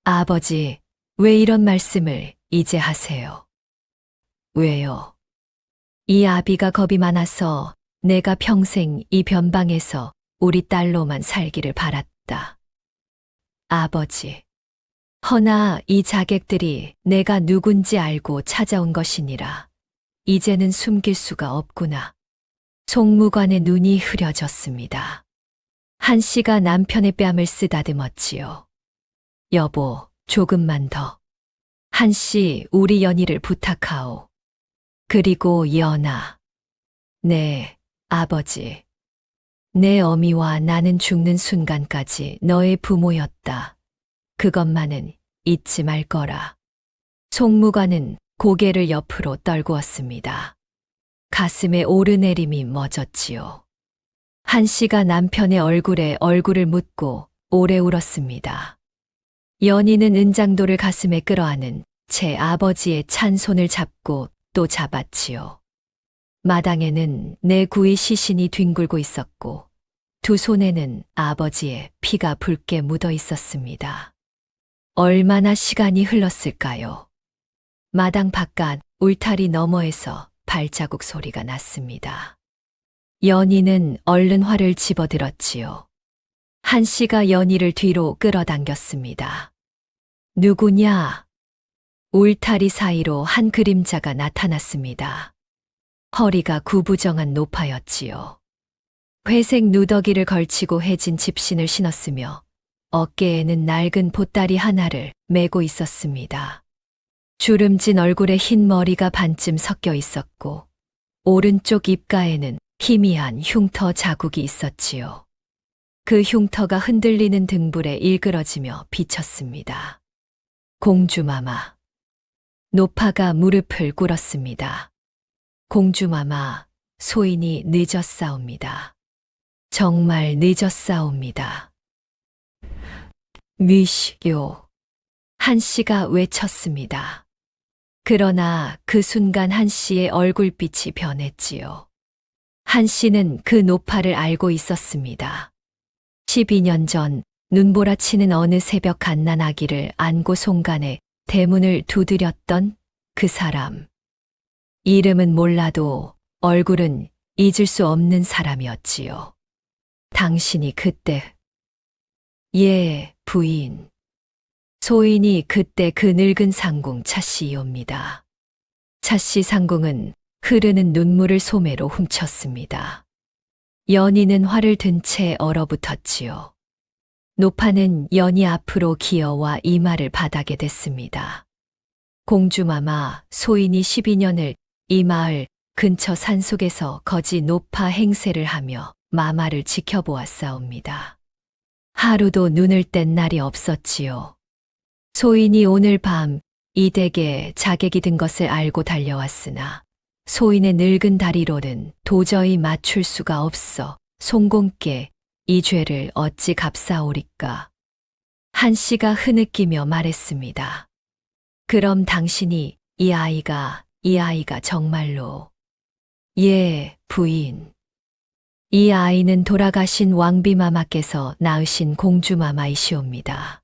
아버지, 왜 이런 말씀을 이제 하세요? 왜요? 이 아비가 겁이 많아서 내가 평생 이 변방에서 우리 딸로만 살기를 바랐다. 아버지. 허나 이 자객들이 내가 누군지 알고 찾아온 것이니라. 이제는 숨길 수가 없구나. 송무관의 눈이 흐려졌습니다. 한 씨가 남편의 뺨을 쓰다듬었지요. 여보, 조금만 더. 한 씨, 우리 연희를 부탁하오. 그리고 연아. 네, 아버지. 내 어미와 나는 죽는 순간까지 너의 부모였다. 그것만은 잊지 말 거라. 송무관은 고개를 옆으로 떨구었습니다. 가슴에 오르내림이 멎었지요. 한 씨가 남편의 얼굴에 얼굴을 묻고 오래 울었습니다. 연희는 은장도를 가슴에 끌어안은 제 아버지의 찬 손을 잡고 또 잡았지요. 마당에는 내 구의 시신이 뒹굴고 있었고 두 손에는 아버지의 피가 붉게 묻어 있었습니다. 얼마나 시간이 흘렀을까요? 마당 바깥 울타리 너머에서 발자국 소리가 났습니다. 연희는 얼른 활을 집어들었지요. 한 씨가 연희를 뒤로 끌어당겼습니다. 누구냐? 울타리 사이로 한 그림자가 나타났습니다. 허리가 구부정한 노파였지요. 회색 누더기를 걸치고 해진 집신을 신었으며 어깨에는 낡은 보따리 하나를 메고 있었습니다. 주름진 얼굴에 흰 머리가 반쯤 섞여 있었고 오른쪽 입가에는 희미한 흉터 자국이 있었지요. 그 흉터가 흔들리는 등불에 일그러지며 비쳤습니다. 공주마마. 노파가 무릎을 꿇었습니다. 공주마마, 소인이 늦었사옵니다. 정말 늦었사옵니다. 미시요. 한 씨가 외쳤습니다. 그러나 그 순간 한 씨의 얼굴빛이 변했지요. 한 씨는 그 노파를 알고 있었습니다. 12년 전 눈보라치는 어느 새벽 갓난 아기를 안고 송간에 대문을 두드렸던 그 사람. 이름은 몰라도 얼굴은 잊을 수 없는 사람이었지요. 당신이 그때, 예, 부인. 소인이 그때 그 늙은 상궁 차씨이옵니다. 차씨 상궁은 흐르는 눈물을 소매로 훔쳤습니다. 연희는 화를 든 채 얼어붙었지요. 노파는 연희 앞으로 기어와 이마를 바닥에 댔습니다. 공주마마, 소인이 12년을 이 마을 근처 산속에서 거지 노파 행세를 하며 마마를 지켜보았사옵니다. 하루도 눈을 뗀 날이 없었지요. 소인이 오늘 밤 이 댁에 자객이 든 것을 알고 달려왔으나 소인의 늙은 다리로는 도저히 맞출 수가 없어 송공께 이 죄를 어찌 갚사오리까. 한 씨가 흐느끼며 말했습니다. 그럼 당신이 이 아이가 정말로. 예, 부인. 이 아이는 돌아가신 왕비마마께서 낳으신 공주마마이시옵니다.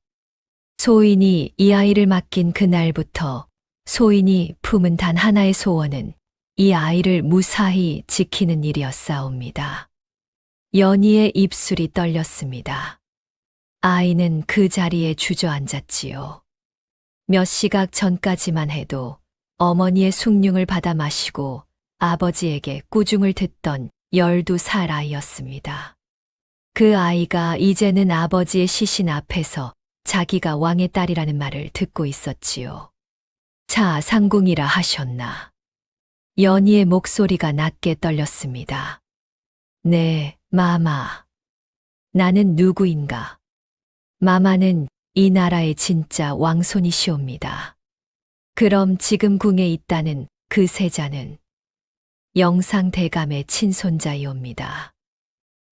소인이 이 아이를 맡긴 그날부터 소인이 품은 단 하나의 소원은 이 아이를 무사히 지키는 일이었사옵니다. 연희의 입술이 떨렸습니다. 아이는 그 자리에 주저앉았지요. 몇 시각 전까지만 해도 어머니의 숭늉을 받아 마시고 아버지에게 꾸중을 듣던 12살 아이였습니다. 그 아이가 이제는 아버지의 시신 앞에서 자기가 왕의 딸이라는 말을 듣고 있었지요. 자, 상궁이라 하셨나. 연희의 목소리가 낮게 떨렸습니다. 네, 마마. 나는 누구인가? 마마는 이 나라의 진짜 왕손이시옵니다. 그럼 지금 궁에 있다는 그 세자는 영상대감의 친손자이옵니다.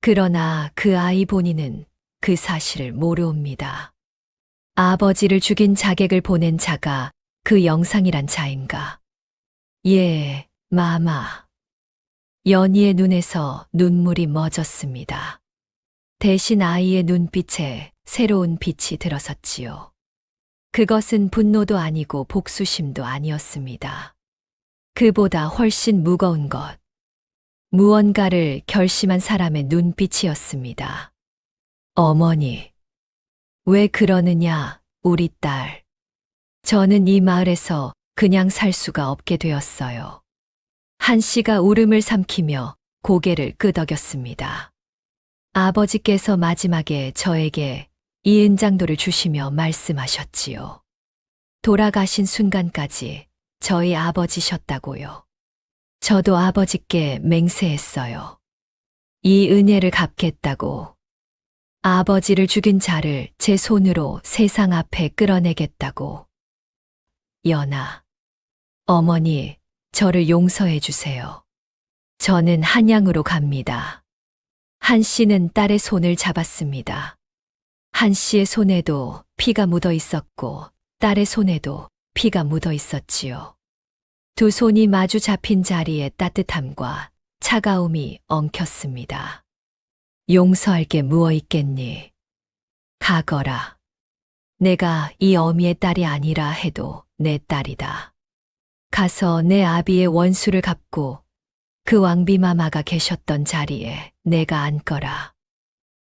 그러나 그 아이 본인은 그 사실을 모르옵니다. 아버지를 죽인 자객을 보낸 자가 그 영상이란 자인가? 예, 마마. 연희의 눈에서 눈물이 멎었습니다. 대신 아이의 눈빛에 새로운 빛이 들어섰지요. 그것은 분노도 아니고 복수심도 아니었습니다. 그보다 훨씬 무거운 것. 무언가를 결심한 사람의 눈빛이었습니다. 어머니. 왜 그러느냐, 우리 딸. 저는 이 마을에서 그냥 살 수가 없게 되었어요. 한 씨가 울음을 삼키며 고개를 끄덕였습니다. 아버지께서 마지막에 저에게 이 은장도를 주시며 말씀하셨지요. 돌아가신 순간까지 저희 아버지셨다고요. 저도 아버지께 맹세했어요. 이 은혜를 갚겠다고. 아버지를 죽인 자를 제 손으로 세상 앞에 끌어내겠다고. 연아, 어머니, 저를 용서해 주세요. 저는 한양으로 갑니다. 한 씨는 딸의 손을 잡았습니다. 한 씨의 손에도 피가 묻어 있었고 딸의 손에도 피가 묻어 있었지요. 두 손이 마주 잡힌 자리에 따뜻함과 차가움이 엉켰습니다. 용서할 게 무엇 있겠니? 가거라. 내가 이 어미의 딸이 아니라 해도 내 딸이다. 가서 내 아비의 원수를 갚고 그 왕비마마가 계셨던 자리에 내가 앉거라.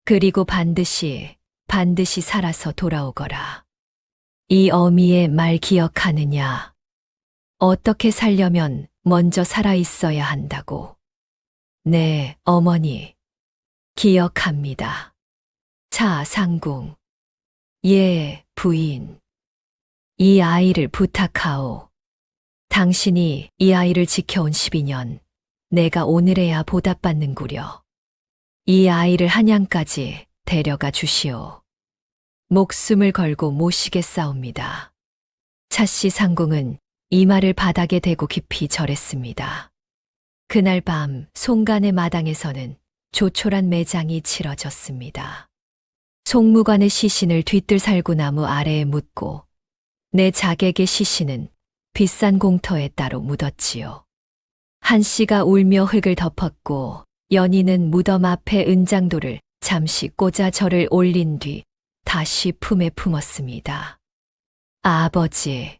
그리고 반드시 살아서 돌아오거라. 이 어미의 말 기억하느냐? 어떻게 살려면 먼저 살아 있어야 한다고. 네, 어머니. 기억합니다. 자, 상궁. 예, 부인. 이 아이를 부탁하오. 당신이 이 아이를 지켜온 12년, 내가 오늘에야 보답받는구려. 이 아이를 한양까지 데려가 주시오. 목숨을 걸고 모시겠사옵니다. 차씨 상궁은 이마를 바닥에 대고 깊이 절했습니다. 그날 밤 송간의 마당에서는 조촐한 매장이 치러졌습니다. 송무관의 시신을 뒤뜰 살구나무 아래에 묻고 내 자객의 시신은 비싼 공터에 따로 묻었지요. 한 씨가 울며 흙을 덮었고 연희는 무덤 앞에 은장도를 잠시 꽂아 절을 올린 뒤 다시 품에 품었습니다. 아버지,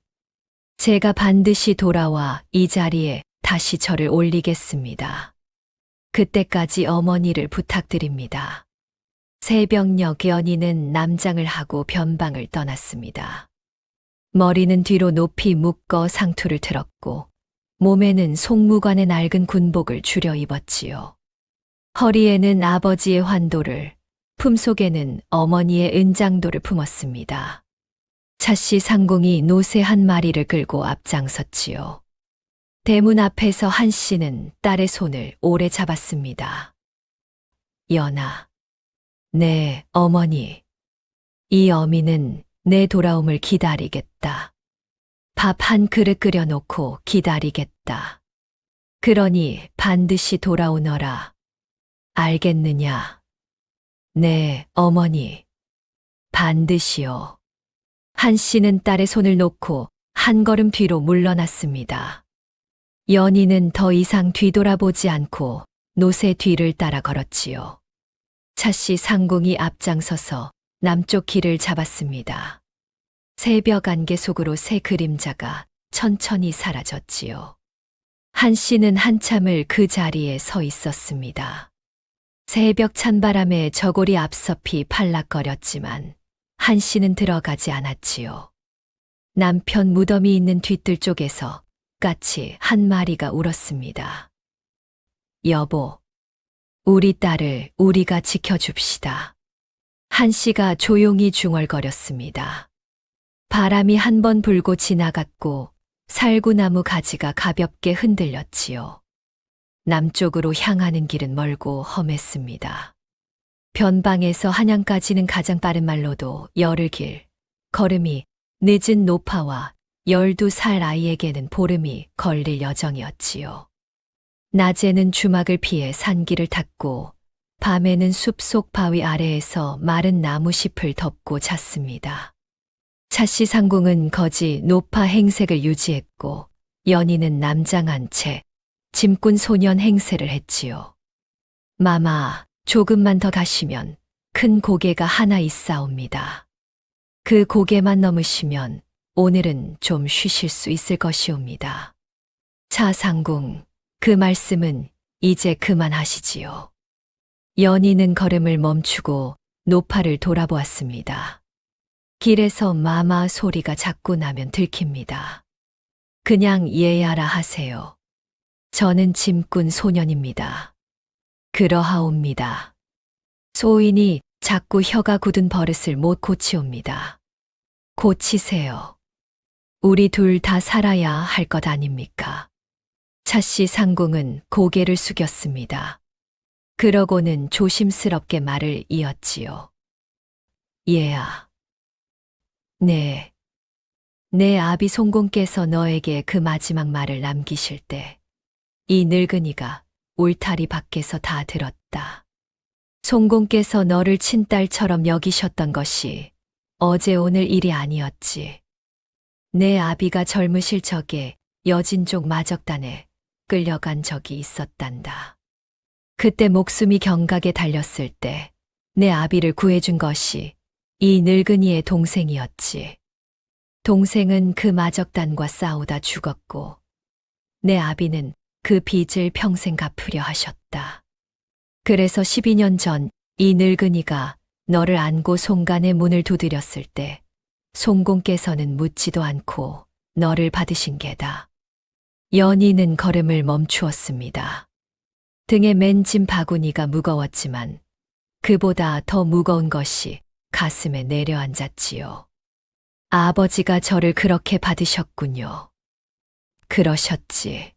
제가 반드시 돌아와 이 자리에 다시 저를 올리겠습니다. 그때까지 어머니를 부탁드립니다. 새벽녘 연희는 남장을 하고 변방을 떠났습니다. 머리는 뒤로 높이 묶어 상투를 틀었고 몸에는 송무관의 낡은 군복을 줄여 입었지요. 허리에는 아버지의 환도를, 품속에는 어머니의 은장도를 품었습니다. 차씨 상공이 노새 한 마리를 끌고 앞장섰지요. 대문 앞에서 한 씨는 딸의 손을 오래 잡았습니다. 연아, 네, 어머니. 이 어미는 내 돌아옴을 기다리겠다. 밥 한 그릇 끓여놓고 기다리겠다. 그러니 반드시 돌아오너라. 알겠느냐? 네, 어머니. 반드시요. 한 씨는 딸의 손을 놓고 한 걸음 뒤로 물러났습니다. 연희는 더 이상 뒤돌아보지 않고 노새 뒤를 따라 걸었지요. 차씨 상공이 앞장서서 남쪽 길을 잡았습니다. 새벽 안개 속으로 새 그림자가 천천히 사라졌지요. 한 씨는 한참을 그 자리에 서 있었습니다. 새벽 찬바람에 저골이 앞섭이 팔락거렸지만 한 씨는 들어가지 않았지요. 남편 무덤이 있는 뒤뜰 쪽에서 까치 한 마리가 울었습니다. 여보, 우리 딸을 우리가 지켜줍시다. 한 씨가 조용히 중얼거렸습니다. 바람이 한 번 불고 지나갔고 살구나무 가지가 가볍게 흔들렸지요. 남쪽으로 향하는 길은 멀고 험했습니다. 변방에서 한양까지는 가장 빠른 말로도 열흘 길, 걸음이 늦은 노파와 12살 아이에게는 보름이 걸릴 여정이었지요. 낮에는 주막을 피해 산길을 탔고 밤에는 숲속 바위 아래에서 마른 나무잎을 덮고 잤습니다. 차씨 상공은 거지 노파 행색을 유지했고 연희는 남장한 채 짐꾼 소년 행세를 했지요. 마마, 조금만 더 가시면 큰 고개가 하나 있사옵니다. 그 고개만 넘으시면 오늘은 좀 쉬실 수 있을 것이옵니다. 차상궁, 그 말씀은 이제 그만하시지요. 연희는 걸음을 멈추고 노파를 돌아보았습니다. 길에서 마마 소리가 자꾸 나면 들킵니다. 그냥 예야라 하세요. 저는 짐꾼 소년입니다. 그러하옵니다. 소인이 자꾸 혀가 굳은 버릇을 못 고치옵니다. 고치세요. 우리 둘 다 살아야 할 것 아닙니까? 차씨 상궁은 고개를 숙였습니다. 그러고는 조심스럽게 말을 이었지요. 얘야. 네. 내 아비 송공께서 너에게 그 마지막 말을 남기실 때 이 늙은이가 울타리 밖에서 다 들었다. 송공께서 너를 친딸처럼 여기셨던 것이 어제 오늘 일이 아니었지. 내 아비가 젊으실 적에 여진족 마적단에 끌려간 적이 있었단다. 그때 목숨이 경각에 달렸을 때 내 아비를 구해준 것이 이 늙은이의 동생이었지. 동생은 그 마적단과 싸우다 죽었고 내 아비는 그 빚을 평생 갚으려 하셨다. 그래서 12년 전 이 늙은이가 너를 안고 송간의 문을 두드렸을 때 송공께서는 묻지도 않고 너를 받으신 게다. 연희는 걸음을 멈추었습니다. 등에 맨 짐 바구니가 무거웠지만 그보다 더 무거운 것이 가슴에 내려앉았지요. 아버지가 저를 그렇게 받으셨군요. 그러셨지.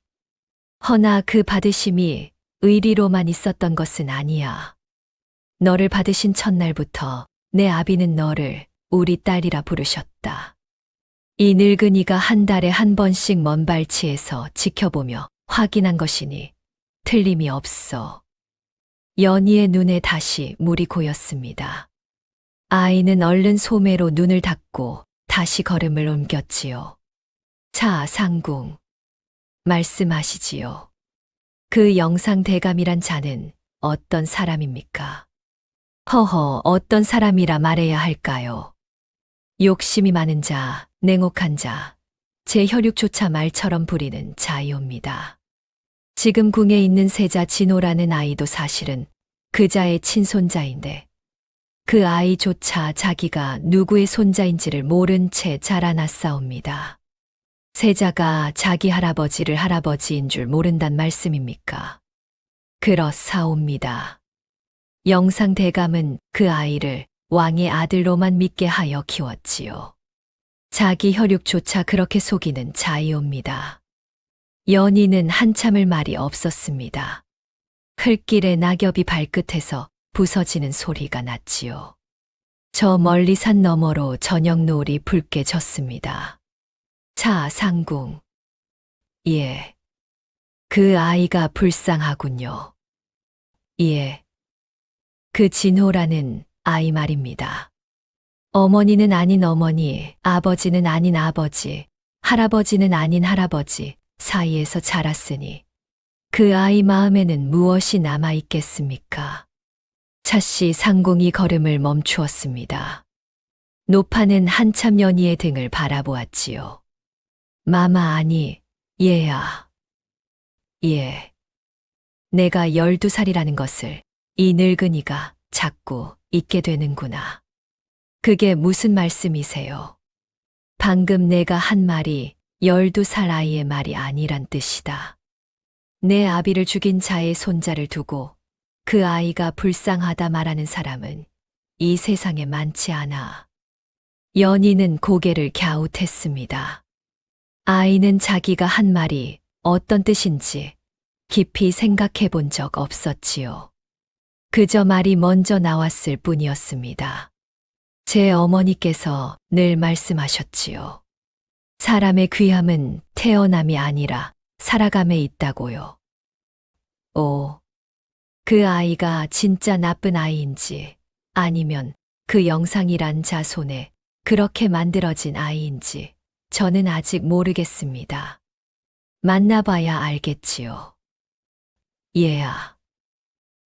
허나 그 받으심이 의리로만 있었던 것은 아니야. 너를 받으신 첫날부터 내 아비는 너를 우리 딸이라 부르셨다. 이 늙은이가 한 달에 한 번씩 먼 발치에서 지켜보며 확인한 것이니 틀림이 없어. 연희의 눈에 다시 물이 고였습니다. 아이는 얼른 소매로 눈을 닫고 다시 걸음을 옮겼지요. 자, 상궁. 말씀하시지요. 그 영상 대감이란 자는 어떤 사람입니까? 허허, 어떤 사람이라 말해야 할까요? 욕심이 많은 자, 냉혹한 자, 제 혈육조차 말처럼 부리는 자이옵니다. 지금 궁에 있는 세자 진호라는 아이도 사실은 그자의 친손자인데 그 아이조차 자기가 누구의 손자인지를 모른 채 자라났사옵니다. 세자가 자기 할아버지를 할아버지인 줄 모른단 말씀입니까? 그렇사옵니다. 영상대감은 그 아이를 왕의 아들로만 믿게 하여 키웠지요. 자기 혈육조차 그렇게 속이는 자이옵니다. 연희는 한참을 말이 없었습니다. 흘길에 낙엽이 발끝에서 부서지는 소리가 났지요. 저 멀리 산 너머로 저녁 노을이 붉게 졌습니다. 자, 상궁. 예. 그 아이가 불쌍하군요. 예. 그 진호라는 아이 말입니다. 어머니는 아닌 어머니, 아버지는 아닌 아버지, 할아버지는 아닌 할아버지 사이에서 자랐으니 그 아이 마음에는 무엇이 남아있겠습니까? 차씨 상궁이 걸음을 멈추었습니다. 노파는 한참 연희의 등을 바라보았지요. 마마 아니, 얘야. 예. 내가 12살이라는 것을 이 늙은이가 자꾸 잊게 되는구나. 그게 무슨 말씀이세요? 방금 내가 한 말이 12살 아이의 말이 아니란 뜻이다. 내 아비를 죽인 자의 손자를 두고 그 아이가 불쌍하다 말하는 사람은 이 세상에 많지 않아. 연희는 고개를 갸웃했습니다. 아이는 자기가 한 말이 어떤 뜻인지 깊이 생각해 본 적 없었지요. 그저 말이 먼저 나왔을 뿐이었습니다. 제 어머니께서 늘 말씀하셨지요. 사람의 귀함은 태어남이 아니라 살아감에 있다고요. 오, 그 아이가 진짜 나쁜 아이인지 아니면 그 영상이란 자손에 그렇게 만들어진 아이인지 저는 아직 모르겠습니다. 만나봐야 알겠지요. 얘야.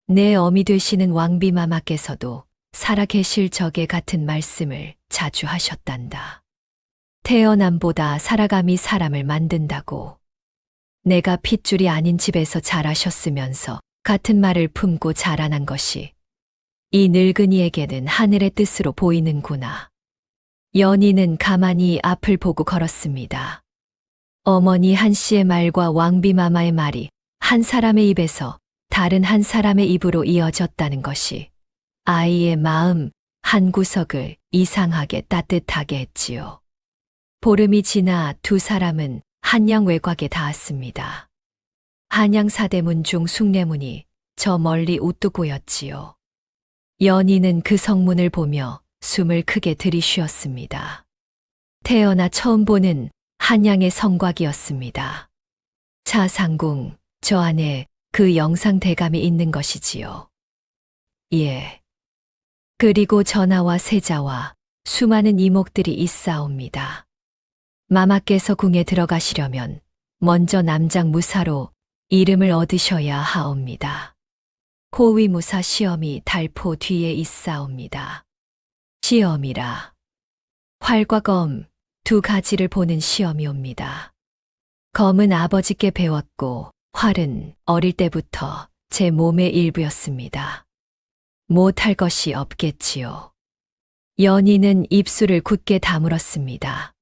내 어미 되시는 왕비마마께서도 살아계실 적에 같은 말씀을 자주 하셨단다. 태어남보다 살아감이 사람을 만든다고. 내가 핏줄이 아닌 집에서 자라셨으면서 같은 말을 품고 자라난 것이 이 늙은이에게는 하늘의 뜻으로 보이는구나. 연희는 가만히 앞을 보고 걸었습니다. 어머니 한씨의 말과 왕비마마의 말이 한 사람의 입에서 다른 한 사람의 입으로 이어졌다는 것이 아이의 마음 한 구석을 이상하게 따뜻하게 했지요. 보름이 지나 두 사람은 한양 외곽에 닿았습니다. 한양 사대문 중 숭례문이 저 멀리 우뚝 보였지요. 연희는 그 성문을 보며 숨을 크게 들이쉬었습니다. 태어나 처음 보는 한양의 성곽이었습니다. 차상궁, 저 안에 그 영상 대감이 있는 것이지요. 예. 그리고 전하와 세자와 수많은 이목들이 있사옵니다. 마마께서 궁에 들어가시려면 먼저 남장 무사로 이름을 얻으셔야 하옵니다. 호위무사 시험이 달포 뒤에 있사옵니다. 시험이라. 활과 검 두 가지를 보는 시험이옵니다. 검은 아버지께 배웠고 활은 어릴 때부터 제 몸의 일부였습니다. 못할 것이 없겠지요. 연희는 입술을 굳게 다물었습니다.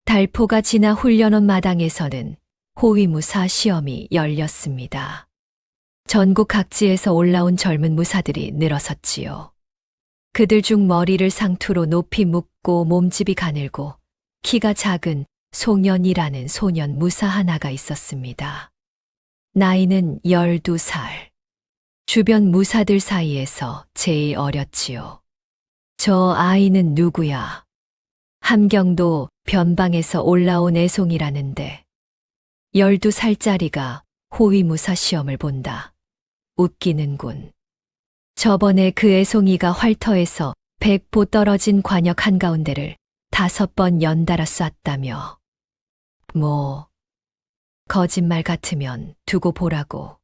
달포가 지나 훈련원 마당에서는 호위무사 시험이 열렸습니다. 전국 각지에서 올라온 젊은 무사들이 늘어섰지요. 그들 중 머리를 상투로 높이 묶고 몸집이 가늘고 키가 작은 송연이라는 소년 무사 하나가 있었습니다. 나이는 12살. 주변 무사들 사이에서 제일 어렸지요. 저 아이는 누구야? 함경도 변방에서 올라온 애송이라는데 12살짜리가 호위무사 시험을 본다. 웃기는군. 저번에 그 애송이가 활터에서 100보 떨어진 관역 한가운데를 5번 연달아 쐈다며. 뭐, 거짓말 같으면 두고 보라고.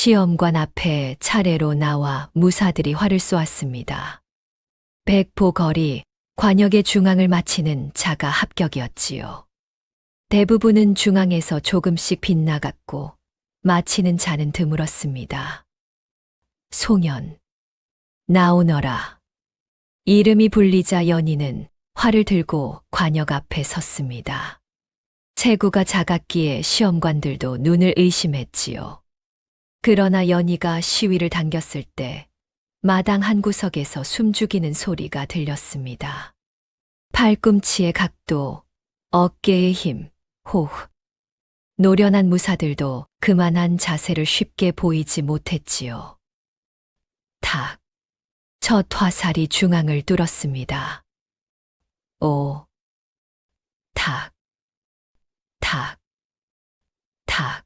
시험관 앞에 차례로 나와 무사들이 활을 쏘았습니다. 백포거리, 관역의 중앙을 마치는 자가 합격이었지요. 대부분은 중앙에서 조금씩 빗나갔고 마치는 자는 드물었습니다. 송연, 나오너라. 이름이 불리자 연희는 활을 들고 관역 앞에 섰습니다. 체구가 작았기에 시험관들도 눈을 의심했지요. 그러나 연희가 시위를 당겼을 때 마당 한 구석에서 숨죽이는 소리가 들렸습니다. 팔꿈치의 각도, 어깨의 힘, 호흡. 노련한 무사들도 그만한 자세를 쉽게 보이지 못했지요. 탁. 첫 화살이 중앙을 뚫었습니다. 오. 탁. 탁. 탁.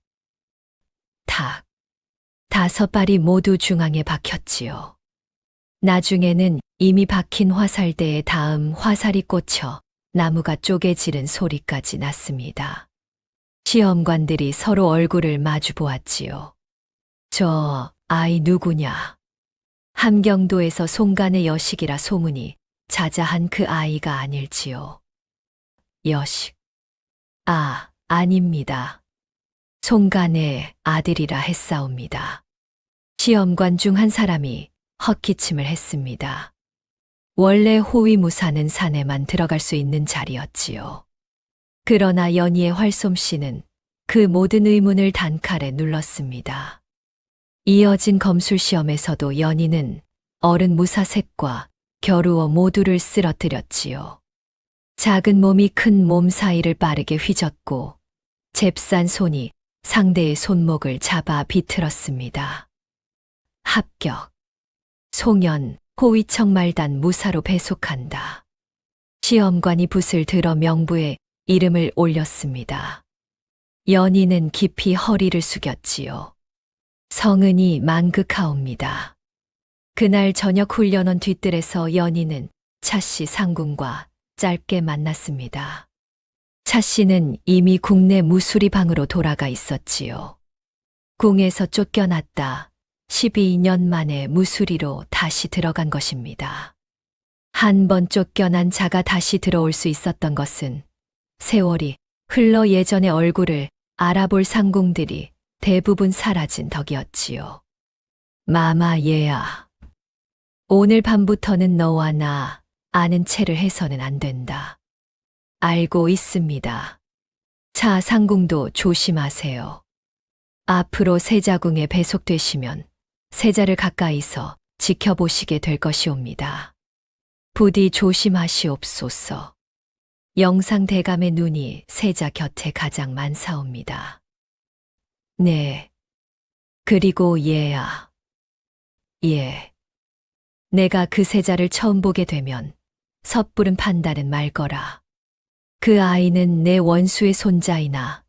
탁. 5발이 모두 중앙에 박혔지요. 나중에는 이미 박힌 화살대에 닿음 화살이 꽂혀 나무가 쪼개지는 소리까지 났습니다. 시험관들이 서로 얼굴을 마주 보았지요. 저 아이 누구냐? 함경도에서 송간의 여식이라 소문이 자자한 그 아이가 아닐지요. 여식. 아, 아닙니다. 송간의 아들이라 했사옵니다. 시험관 중 한 사람이 헛기침을 했습니다. 원래 호위무사는 산에만 들어갈 수 있는 자리였지요. 그러나 연희의 활솜씨는 그 모든 의문을 단칼에 눌렀습니다. 이어진 검술시험에서도 연희는 어른 무사셋과 겨루어 모두를 쓰러뜨렸지요. 작은 몸이 큰 몸 사이를 빠르게 휘젓고 잽싼 손이 상대의 손목을 잡아 비틀었습니다. 합격. 송연, 호위청 말단 무사로 배속한다. 시험관이 붓을 들어 명부에 이름을 올렸습니다. 연희는 깊이 허리를 숙였지요. 성은이 만극하옵니다. 그날 저녁 훈련원 뒤뜰에서 연희는 차씨 상궁과 짧게 만났습니다. 차씨는 이미 국내 무수리 방으로 돌아가 있었지요. 궁에서 쫓겨났다 12년 만에 무수리로 다시 들어간 것입니다. 한 번 쫓겨난 자가 다시 들어올 수 있었던 것은 세월이 흘러 예전의 얼굴을 알아볼 상궁들이 대부분 사라진 덕이었지요. 마마 얘야. 오늘 밤부터는 너와 나 아는 체를 해서는 안 된다. 알고 있습니다. 차 상궁도 조심하세요. 앞으로 세자궁에 배속되시면 세자를 가까이서 지켜보시게 될 것이옵니다. 부디 조심하시옵소서. 영상대감의 눈이 세자 곁에 가장 많사옵니다. 네. 그리고 얘야. 예. 내가 그 세자를 처음 보게 되면 섣부른 판단은 말거라. 그 아이는 내 원수의 손자이나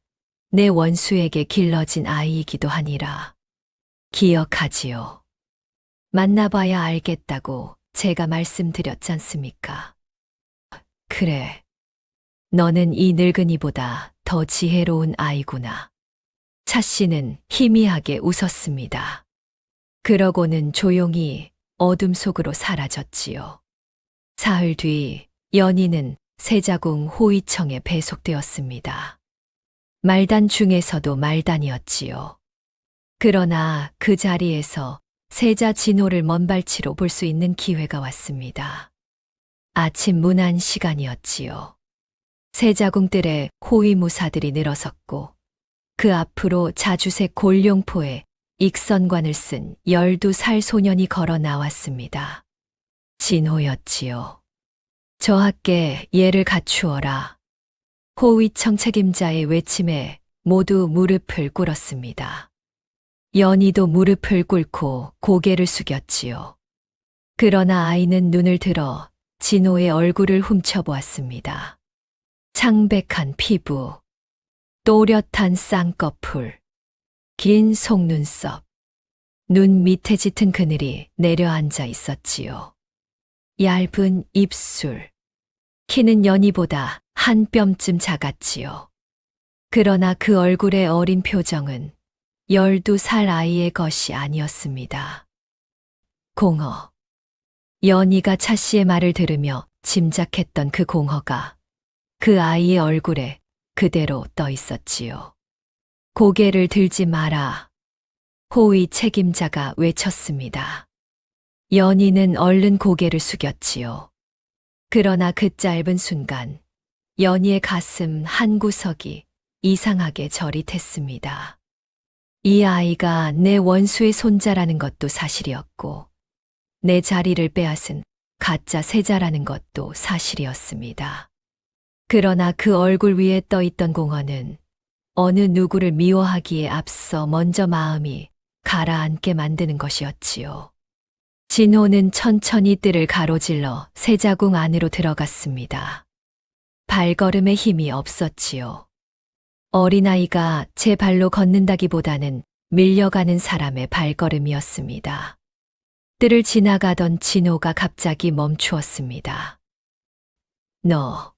내 원수에게 길러진 아이이기도 하니라. 기억하지요. 만나봐야 알겠다고 제가 말씀드렸잖습니까? 그래. 너는 이 늙은이보다 더 지혜로운 아이구나. 차씨는 희미하게 웃었습니다. 그러고는 조용히 어둠 속으로 사라졌지요. 사흘 뒤 연희는 세자궁 호위청에 배속되었습니다. 말단 중에서도 말단이었지요. 그러나 그 자리에서 세자 진호를 먼발치로 볼 수 있는 기회가 왔습니다. 아침 문안 시간이었지요. 세자궁들의 호위무사들이 늘어섰고 그 앞으로 자주색 골룡포에 익선관을 쓴 12살 소년이 걸어 나왔습니다. 진호였지요. 저하께 예를 갖추어라. 호위청 책임자의 외침에 모두 무릎을 꿇었습니다. 연희도 무릎을 꿇고 고개를 숙였지요. 그러나 아이는 눈을 들어 진호의 얼굴을 훔쳐보았습니다. 창백한 피부, 또렷한 쌍꺼풀, 긴 속눈썹, 눈 밑에 짙은 그늘이 내려앉아 있었지요. 얇은 입술, 키는 연희보다 한 뼘쯤 작았지요. 그러나 그 얼굴의 어린 표정은 12살 아이의 것이 아니었습니다. 공허. 연희가 차 씨의 말을 들으며 짐작했던 그 공허가 그 아이의 얼굴에 그대로 떠 있었지요. 고개를 들지 마라. 호위 책임자가 외쳤습니다. 연희는 얼른 고개를 숙였지요. 그러나 그 짧은 순간 연희의 가슴 한 구석이 이상하게 저릿했습니다. 이 아이가 내 원수의 손자라는 것도 사실이었고 내 자리를 빼앗은 가짜 세자라는 것도 사실이었습니다. 그러나 그 얼굴 위에 떠 있던 공허는 어느 누구를 미워하기에 앞서 먼저 마음이 가라앉게 만드는 것이었지요. 진호는 천천히 뜰을 가로질러 세자궁 안으로 들어갔습니다. 발걸음에 힘이 없었지요. 어린아이가 제 발로 걷는다기보다는 밀려가는 사람의 발걸음이었습니다. 뜰을 지나가던 진호가 갑자기 멈추었습니다. 너.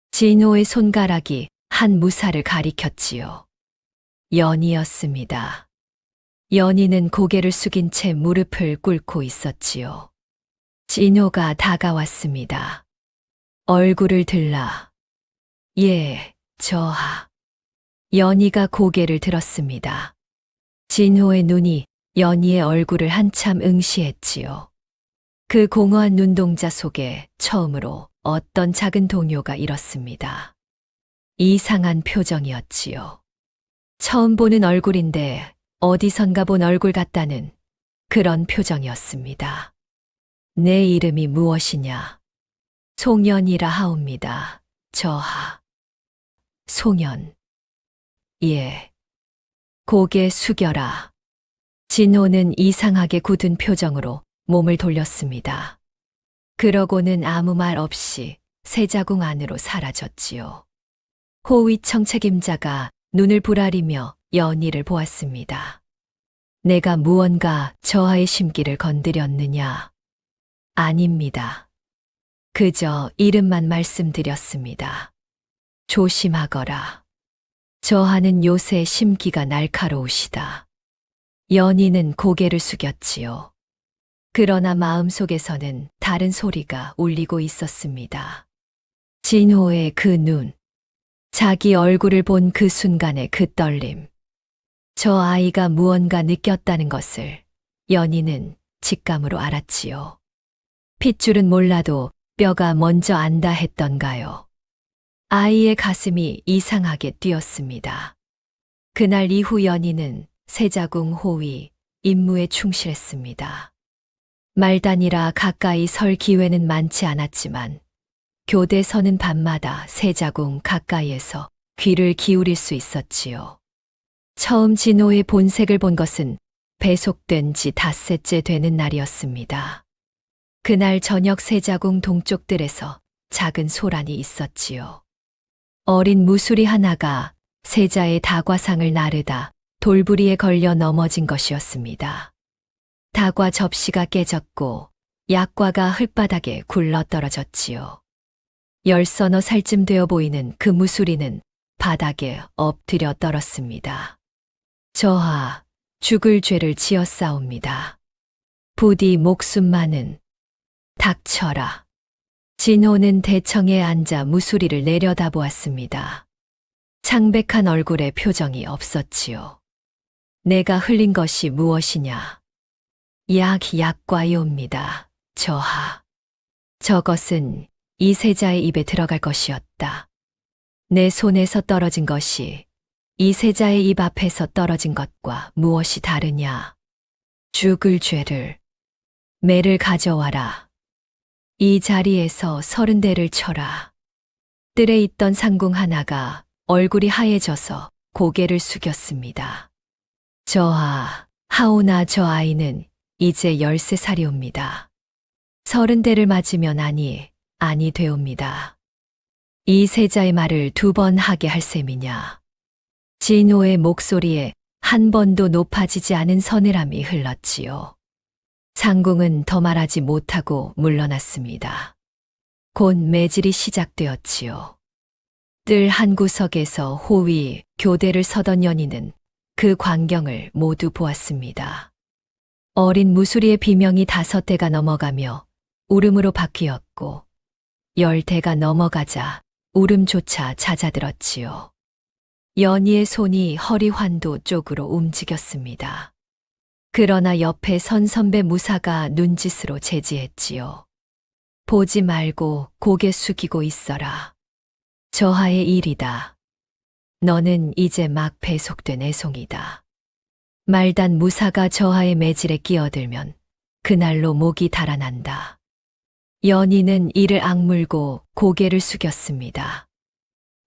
진호의 손가락이 한 무사를 가리켰지요. 연희였습니다. 연희는 고개를 숙인 채 무릎을 꿇고 있었지요. 진호가 다가왔습니다. 얼굴을 들라. 예, 저하. 연희가 고개를 들었습니다. 진호의 눈이 연희의 얼굴을 한참 응시했지요. 그 공허한 눈동자 속에 처음으로 어떤 작은 동요가 일었습니다. 이상한 표정이었지요. 처음 보는 얼굴인데 어디선가 본 얼굴 같다는 그런 표정이었습니다. 내 이름이 무엇이냐? 송연이라 하옵니다. 저하. 송연. 예. 고개 숙여라. 진호는 이상하게 굳은 표정으로 몸을 돌렸습니다. 그러고는 아무 말 없이 세자궁 안으로 사라졌지요. 호위청 책임자가 눈을 부라리며 연희를 보았습니다. 내가 무언가 저하의 심기를 건드렸느냐? 아닙니다. 그저 이름만 말씀드렸습니다. 조심하거라. 저하는 요새 심기가 날카로우시다. 연희는 고개를 숙였지요. 그러나 마음속에서는 다른 소리가 울리고 있었습니다. 진호의 그 눈, 자기 얼굴을 본 그 순간의 그 떨림. 저 아이가 무언가 느꼈다는 것을 연희는 직감으로 알았지요. 핏줄은 몰라도 뼈가 먼저 안다 했던가요. 아이의 가슴이 이상하게 뛰었습니다. 그날 이후 연희는 세자궁 호위 임무에 충실했습니다. 말단이라 가까이 설 기회는 많지 않았지만 교대 서는 밤마다 세자궁 가까이에서 귀를 기울일 수 있었지요. 처음 진호의 본색을 본 것은 배속된 지 닷새째 되는 날이었습니다. 그날 저녁 세자궁 동쪽 뜰에서 작은 소란이 있었지요. 어린 무수리 하나가 세자의 다과상을 나르다 돌부리에 걸려 넘어진 것이었습니다. 다과 접시가 깨졌고 약과가 흙바닥에 굴러 떨어졌지요. 열서너 살쯤 되어 보이는 그 무수리는 바닥에 엎드려 떨었습니다. 저하, 죽을 죄를 지었사옵니다. 부디 목숨만은 닥쳐라. 진호는 대청에 앉아 무수리를 내려다보았습니다. 창백한 얼굴에 표정이 없었지요. 내가 흘린 것이 무엇이냐? 약과요입니다. 저하. 저것은 이 세자의 입에 들어갈 것이었다. 내 손에서 떨어진 것이 이 세자의 입 앞에서 떨어진 것과 무엇이 다르냐? 죽을 죄를, 매를 가져와라. 이 자리에서 30대를 쳐라. 뜰에 있던 상궁 하나가 얼굴이 하얘져서 고개를 숙였습니다. 저하, 하오나 저 아이는 이제 13살이옵니다. 30대를 맞으면 아니 되옵니다. 이 세자의 말을 2번 하게 할 셈이냐. 진호의 목소리에 한 번도 높아지지 않은 서늘함이 흘렀지요. 상궁은 더 말하지 못하고 물러났습니다. 곧 매질이 시작되었지요. 뜰 한 구석에서 호위, 교대를 서던 연희는 그 광경을 모두 보았습니다. 어린 무수리의 비명이 5대가 넘어가며 울음으로 바뀌었고 10대가 넘어가자 울음조차 잦아들었지요. 연희의 손이 허리 환도 쪽으로 움직였습니다. 그러나 옆에 선 선배 무사가 눈짓으로 제지했지요. 보지 말고 고개 숙이고 있어라. 저하의 일이다. 너는 이제 막 배속된 애송이다. 말단 무사가 저하의 매질에 끼어들면 그날로 목이 달아난다. 연희는 이를 악물고 고개를 숙였습니다.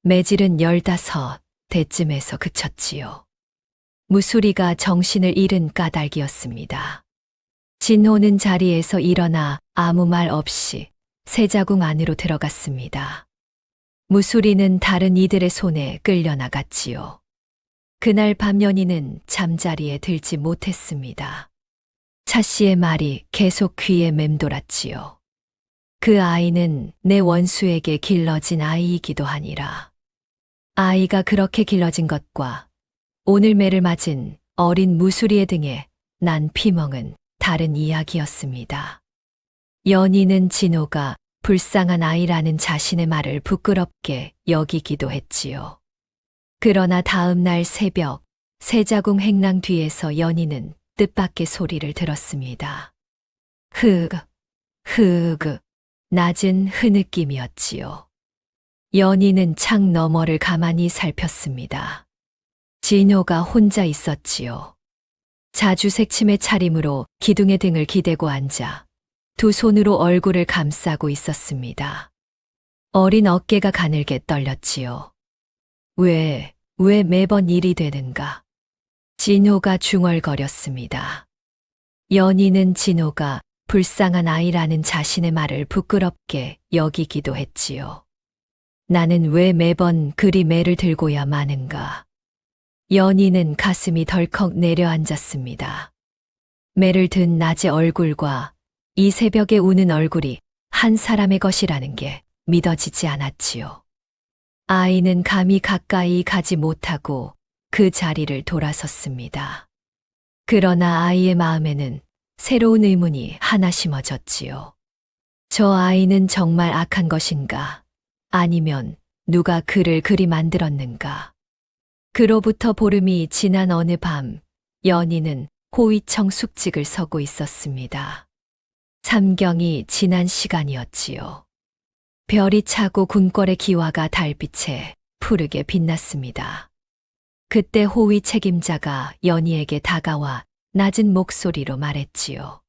매질은 15대쯤에서 그쳤지요. 무수리가 정신을 잃은 까닭이었습니다. 진호는 자리에서 일어나 아무 말 없이 세자궁 안으로 들어갔습니다. 무수리는 다른 이들의 손에 끌려나갔지요. 그날 밤 연희는 잠자리에 들지 못했습니다. 차씨의 말이 계속 귀에 맴돌았지요. 그 아이는 내 원수에게 길러진 아이이기도 하니라. 아이가 그렇게 길러진 것과 오늘 매를 맞은 어린 무수리의 등에 난 피멍은 다른 이야기였습니다. 연희는 진호가 불쌍한 아이라는 자신의 말을 부끄럽게 여기기도 했지요. 그러나 다음 날 새벽 세자궁 행랑 뒤에서 연희는 뜻밖의 소리를 들었습니다. 흐그, 흐그, 낮은 흐느낌이었지요. 연희는 창 너머를 가만히 살폈습니다. 진호가 혼자 있었지요. 자주색 치매 차림으로 기둥의 등을 기대고 앉아 두 손으로 얼굴을 감싸고 있었습니다. 어린 어깨가 가늘게 떨렸지요. 왜 매번 일이 되는가? 진호가 중얼거렸습니다. 연희는 진호가 불쌍한 아이라는 자신의 말을 부끄럽게 여기기도 했지요. 나는 왜 매번 그리 매를 들고야 마는가? 연희는 가슴이 덜컥 내려앉았습니다. 매를 든 낮의 얼굴과 이 새벽에 우는 얼굴이 한 사람의 것이라는 게 믿어지지 않았지요. 아이는 감히 가까이 가지 못하고 그 자리를 돌아섰습니다. 그러나 아이의 마음에는 새로운 의문이 하나 심어졌지요. 저 아이는 정말 악한 것인가? 아니면 누가 그를 그리 만들었는가? 그로부터 보름이 지난 어느 밤, 연희는 호위청 숙직을 서고 있었습니다. 삼경이 지난 시간이었지요. 별이 차고 궁궐의 기와가 달빛에 푸르게 빛났습니다. 그때 호위 책임자가 연희에게 다가와 낮은 목소리로 말했지요.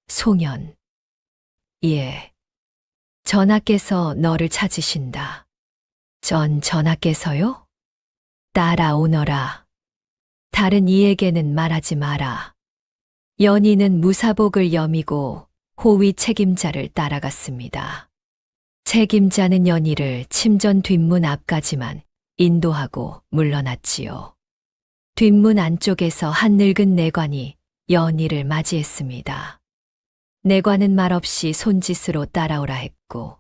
송연. 예. 전하께서 너를 찾으신다. 전하께서요? 따라오너라. 다른 이에게는 말하지 마라. 연희는 무사복을 여미고 호위 책임자를 따라갔습니다. 책임자는 연희를 침전 뒷문 앞까지만 인도하고 물러났지요. 뒷문 안쪽에서 한 늙은 내관이 연희를 맞이했습니다. 내관은 말없이 손짓으로 따라오라 했고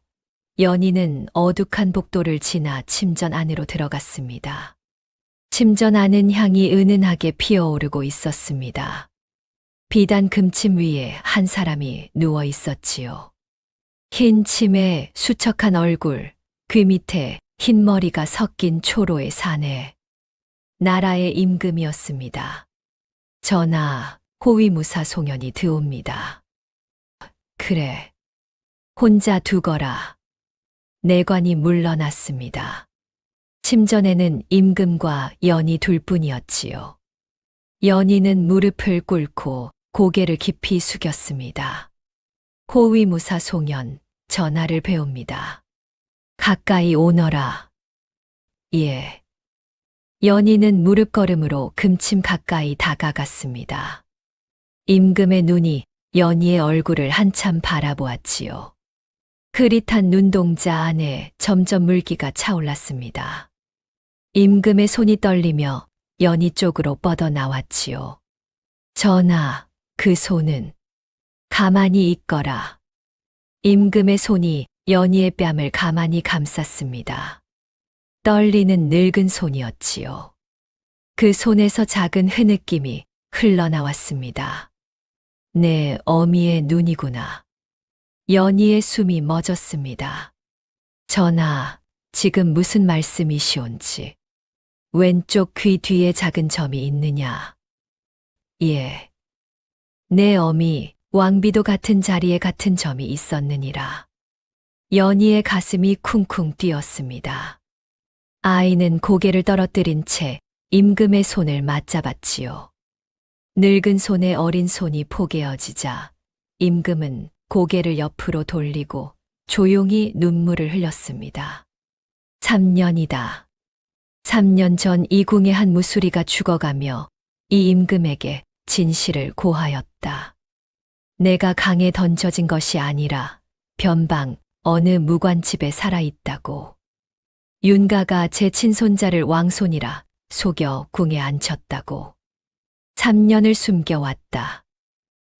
연희는 어둑한 복도를 지나 침전 안으로 들어갔습니다. 침전 안은 향이 은은하게 피어오르고 있었습니다. 비단 금침 위에 한 사람이 누워 있었지요. 흰 침에 수척한 얼굴, 귀 밑에 흰 머리가 섞인 초로의 사내. 나라의 임금이었습니다. 전하, 호위무사 송연이 드옵니다. 그래, 혼자 두거라. 내관이 물러났습니다. 침전에는 임금과 연희 둘뿐이었지요. 연희는 무릎을 꿇고 고개를 깊이 숙였습니다. 호위무사 송연, 전하를 배웁니다. 가까이 오너라. 예. 연희는 무릎걸음으로 금침 가까이 다가갔습니다. 임금의 눈이 연희의 얼굴을 한참 바라보았지요. 흐릿한 눈동자 안에 점점 물기가 차올랐습니다. 임금의 손이 떨리며 연희 쪽으로 뻗어나왔지요. 전하, 그 손은 가만히 있거라. 임금의 손이 연희의 뺨을 가만히 감쌌습니다. 떨리는 늙은 손이었지요. 그 손에서 작은 흐느낌이 흘러나왔습니다. 내 어미의 눈이구나. 연희의 숨이 멎었습니다. 전하, 지금 무슨 말씀이시온지. 왼쪽 귀 뒤에 작은 점이 있느냐? 예. 내 어미 왕비도 같은 자리에 같은 점이 있었느니라. 연희의 가슴이 쿵쿵 뛰었습니다. 아이는 고개를 떨어뜨린 채 임금의 손을 맞잡았지요. 늙은 손에 어린 손이 포개어지자 임금은 고개를 옆으로 돌리고 조용히 눈물을 흘렸습니다. 3년이다. 3년 전 이 궁의 한 무수리가 죽어가며 이 임금에게 진실을 고하였다. 내가 강에 던져진 것이 아니라 변방 어느 무관집에 살아있다고. 윤가가 제 친손자를 왕손이라 속여 궁에 앉혔다고. 3년을 숨겨왔다.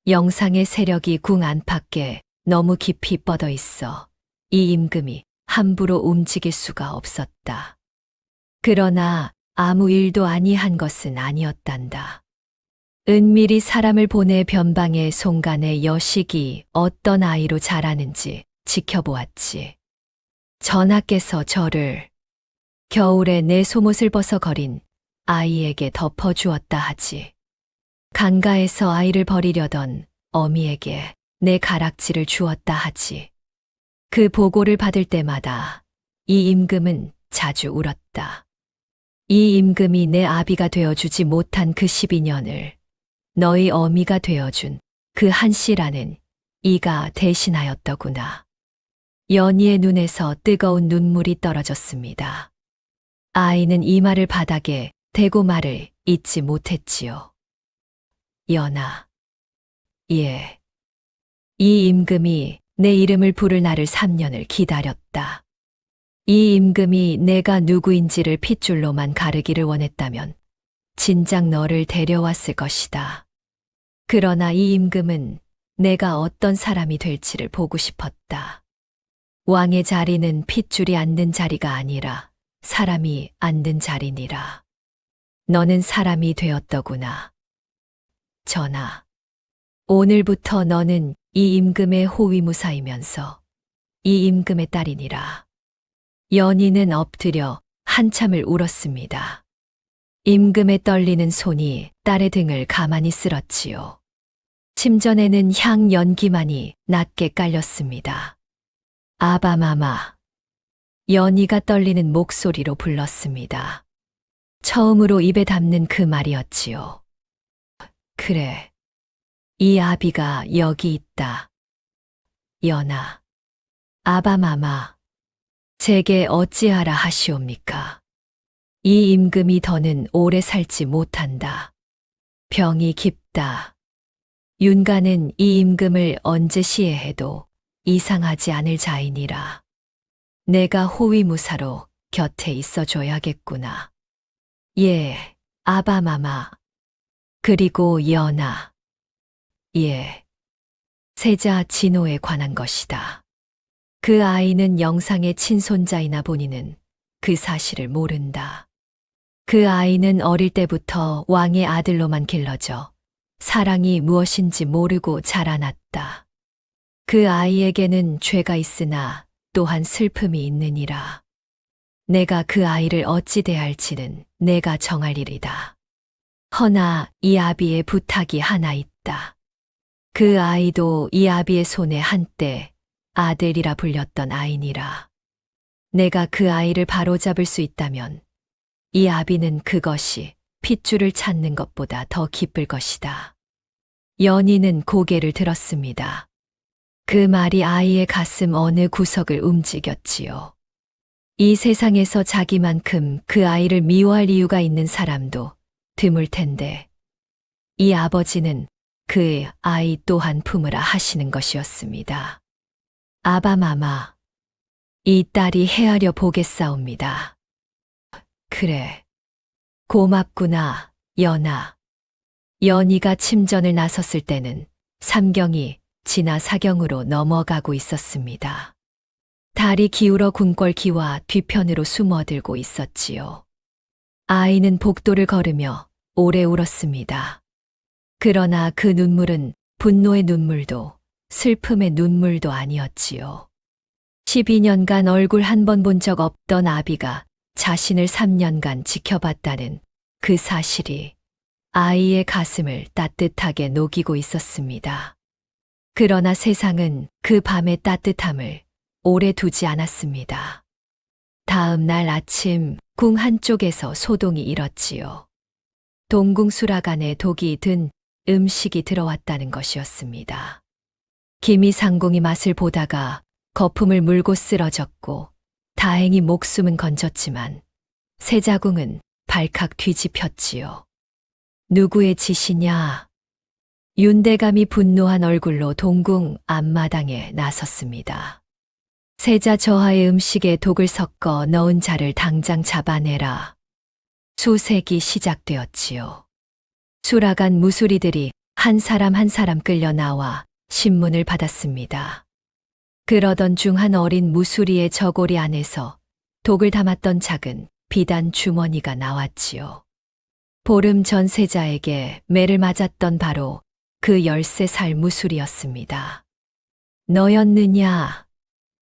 영상의 세력이 궁 안팎에 너무 깊이 뻗어 있어 이 임금이 함부로 움직일 수가 없었다. 그러나 아무 일도 아니한 것은 아니었단다. 은밀히 사람을 보내 변방의 송간의 여식이 어떤 아이로 자라는지 지켜보았지. 전하께서 저를 겨울에 내 속옷을 벗어거린 아이에게 덮어주었다 하지. 강가에서 아이를 버리려던 어미에게 내 가락지를 주었다 하지. 그 보고를 받을 때마다 이 임금은 자주 울었다. 이 임금이 내 아비가 되어주지 못한 그 12년을 너희 어미가 되어준 그 한씨라는 이가 대신하였더구나. 연희의 눈에서 뜨거운 눈물이 떨어졌습니다. 아이는 이 말을 바닥에 대고 말을 잊지 못했지요. 연아. 예. 이 임금이 내 이름을 부를 날을 3년을 기다렸다. 이 임금이 내가 누구인지를 핏줄로만 가르기를 원했다면 진작 너를 데려왔을 것이다. 그러나 이 임금은 내가 어떤 사람이 될지를 보고 싶었다. 왕의 자리는 핏줄이 앉는 자리가 아니라 사람이 앉는 자리니라. 너는 사람이 되었더구나. 전하, 오늘부터 너는 이 임금의 호위무사이면서 이 임금의 딸이니라. 연희는 엎드려 한참을 울었습니다. 임금의 떨리는 손이 딸의 등을 가만히 쓸었지요. 침전에는 향 연기만이 낮게 깔렸습니다. 아바마마. 연희가 떨리는 목소리로 불렀습니다. 처음으로 입에 담는 그 말이었지요. 그래. 이 아비가 여기 있다. 연아. 아바마마. 제게 어찌하라 하시옵니까? 이 임금이 더는 오래 살지 못한다. 병이 깊다. 윤가는 이 임금을 언제 시해해도 이상하지 않을 자이니라. 내가 호위무사로 곁에 있어줘야겠구나. 예, 아바마마. 그리고 연아. 예. 세자 진호에 관한 것이다. 그 아이는 영상의 친손자이나 보니는 그 사실을 모른다. 그 아이는 어릴 때부터 왕의 아들로만 길러져 사랑이 무엇인지 모르고 자라났다. 그 아이에게는 죄가 있으나 또한 슬픔이 있느니라. 내가 그 아이를 어찌 대할지는 내가 정할 일이다. 허나 이 아비의 부탁이 하나 있다. 그 아이도 이 아비의 손에 한때 아들이라 불렸던 아이니라. 내가 그 아이를 바로잡을 수 있다면 이 아비는 그것이 핏줄을 찾는 것보다 더 기쁠 것이다. 연희는 고개를 들었습니다. 그 말이 아이의 가슴 어느 구석을 움직였지요. 이 세상에서 자기만큼 그 아이를 미워할 이유가 있는 사람도 드물 텐데 이 아버지는 그 아이 또한 품으라 하시는 것이었습니다. 아바마마, 이 딸이 헤아려 보겠사옵니다. 그래, 고맙구나, 연아. 연희가 침전을 나섰을 때는 삼경이 지나 사경으로 넘어가고 있었습니다. 달이 기울어 궁궐기와 뒤편으로 숨어들고 있었지요. 아이는 복도를 걸으며 오래 울었습니다. 그러나 그 눈물은 분노의 눈물도 슬픔의 눈물도 아니었지요. 12년간 얼굴 한 번 본 적 없던 아비가 자신을 3년간 지켜봤다는 그 사실이 아이의 가슴을 따뜻하게 녹이고 있었습니다. 그러나 세상은 그 밤의 따뜻함을 오래 두지 않았습니다. 다음 날 아침 궁 한쪽에서 소동이 일었지요. 동궁 수락안에 독이 든 음식이 들어왔다는 것이었습니다. 김이 상궁이 맛을 보다가 거품을 물고 쓰러졌고 다행히 목숨은 건졌지만 세자궁은 발칵 뒤집혔지요. 누구의 짓이냐? 윤대감이 분노한 얼굴로 동궁 앞마당에 나섰습니다. 세자 저하의 음식에 독을 섞어 넣은 자를 당장 잡아내라. 수색이 시작되었지요. 수락한 무수리들이 한 사람 한 사람 끌려 나와 신문을 받았습니다. 그러던 중 한 어린 무수리의 저고리 안에서 독을 담았던 작은 비단 주머니가 나왔지요. 보름 전 세자에게 매를 맞았던 바로 그 13살 무술이었습니다. 너였느냐?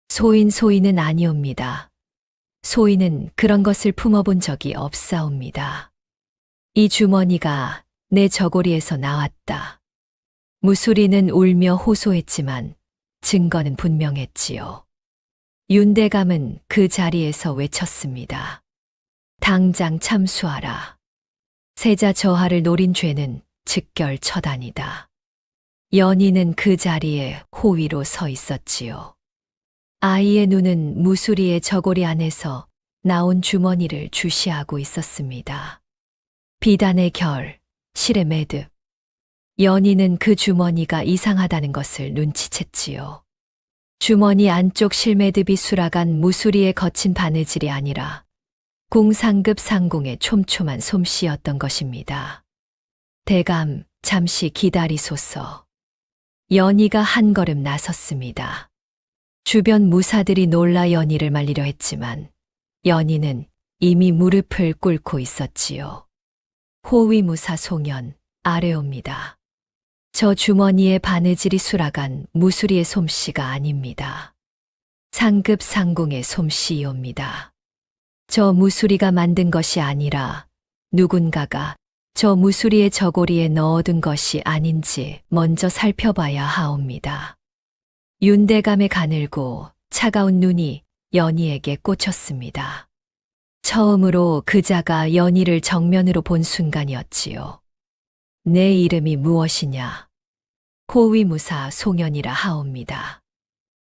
소인은 아니옵니다. 소인은 그런 것을 품어본 적이 없사옵니다. 이 주머니가 내 저고리에서 나왔다. 무술이는 울며 호소했지만 증거는 분명했지요. 윤대감은 그 자리에서 외쳤습니다. 당장 참수하라. 세자 저하를 노린 죄는 즉결 처단이다. 연희는 그 자리에 호위로 서 있었지요. 아이의 눈은 무수리의 저고리 안에서 나온 주머니를 주시하고 있었습니다. 비단의 결, 실의 매듭. 연희는 그 주머니가 이상하다는 것을 눈치챘지요. 주머니 안쪽 실매듭이 수락한 무수리의 거친 바느질이 아니라 공상급 상공의 촘촘한 솜씨였던 것입니다. 대감, 잠시 기다리소서. 연희가 한 걸음 나섰습니다. 주변 무사들이 놀라 연희를 말리려 했지만 연희는 이미 무릎을 꿇고 있었지요. 호위무사 송연, 아뢰옵니다. 저 주머니에 바느질이 수락한 무수리의 솜씨가 아닙니다. 상급 상궁의 솜씨이옵니다. 저 무수리가 만든 것이 아니라 누군가가 저 무수리의 저고리에 넣어둔 것이 아닌지 먼저 살펴봐야 하옵니다. 윤대감의 가늘고 차가운 눈이 연희에게 꽂혔습니다. 처음으로 그자가 연희를 정면으로 본 순간이었지요. 내 이름이 무엇이냐? 호위무사 송연이라 하옵니다.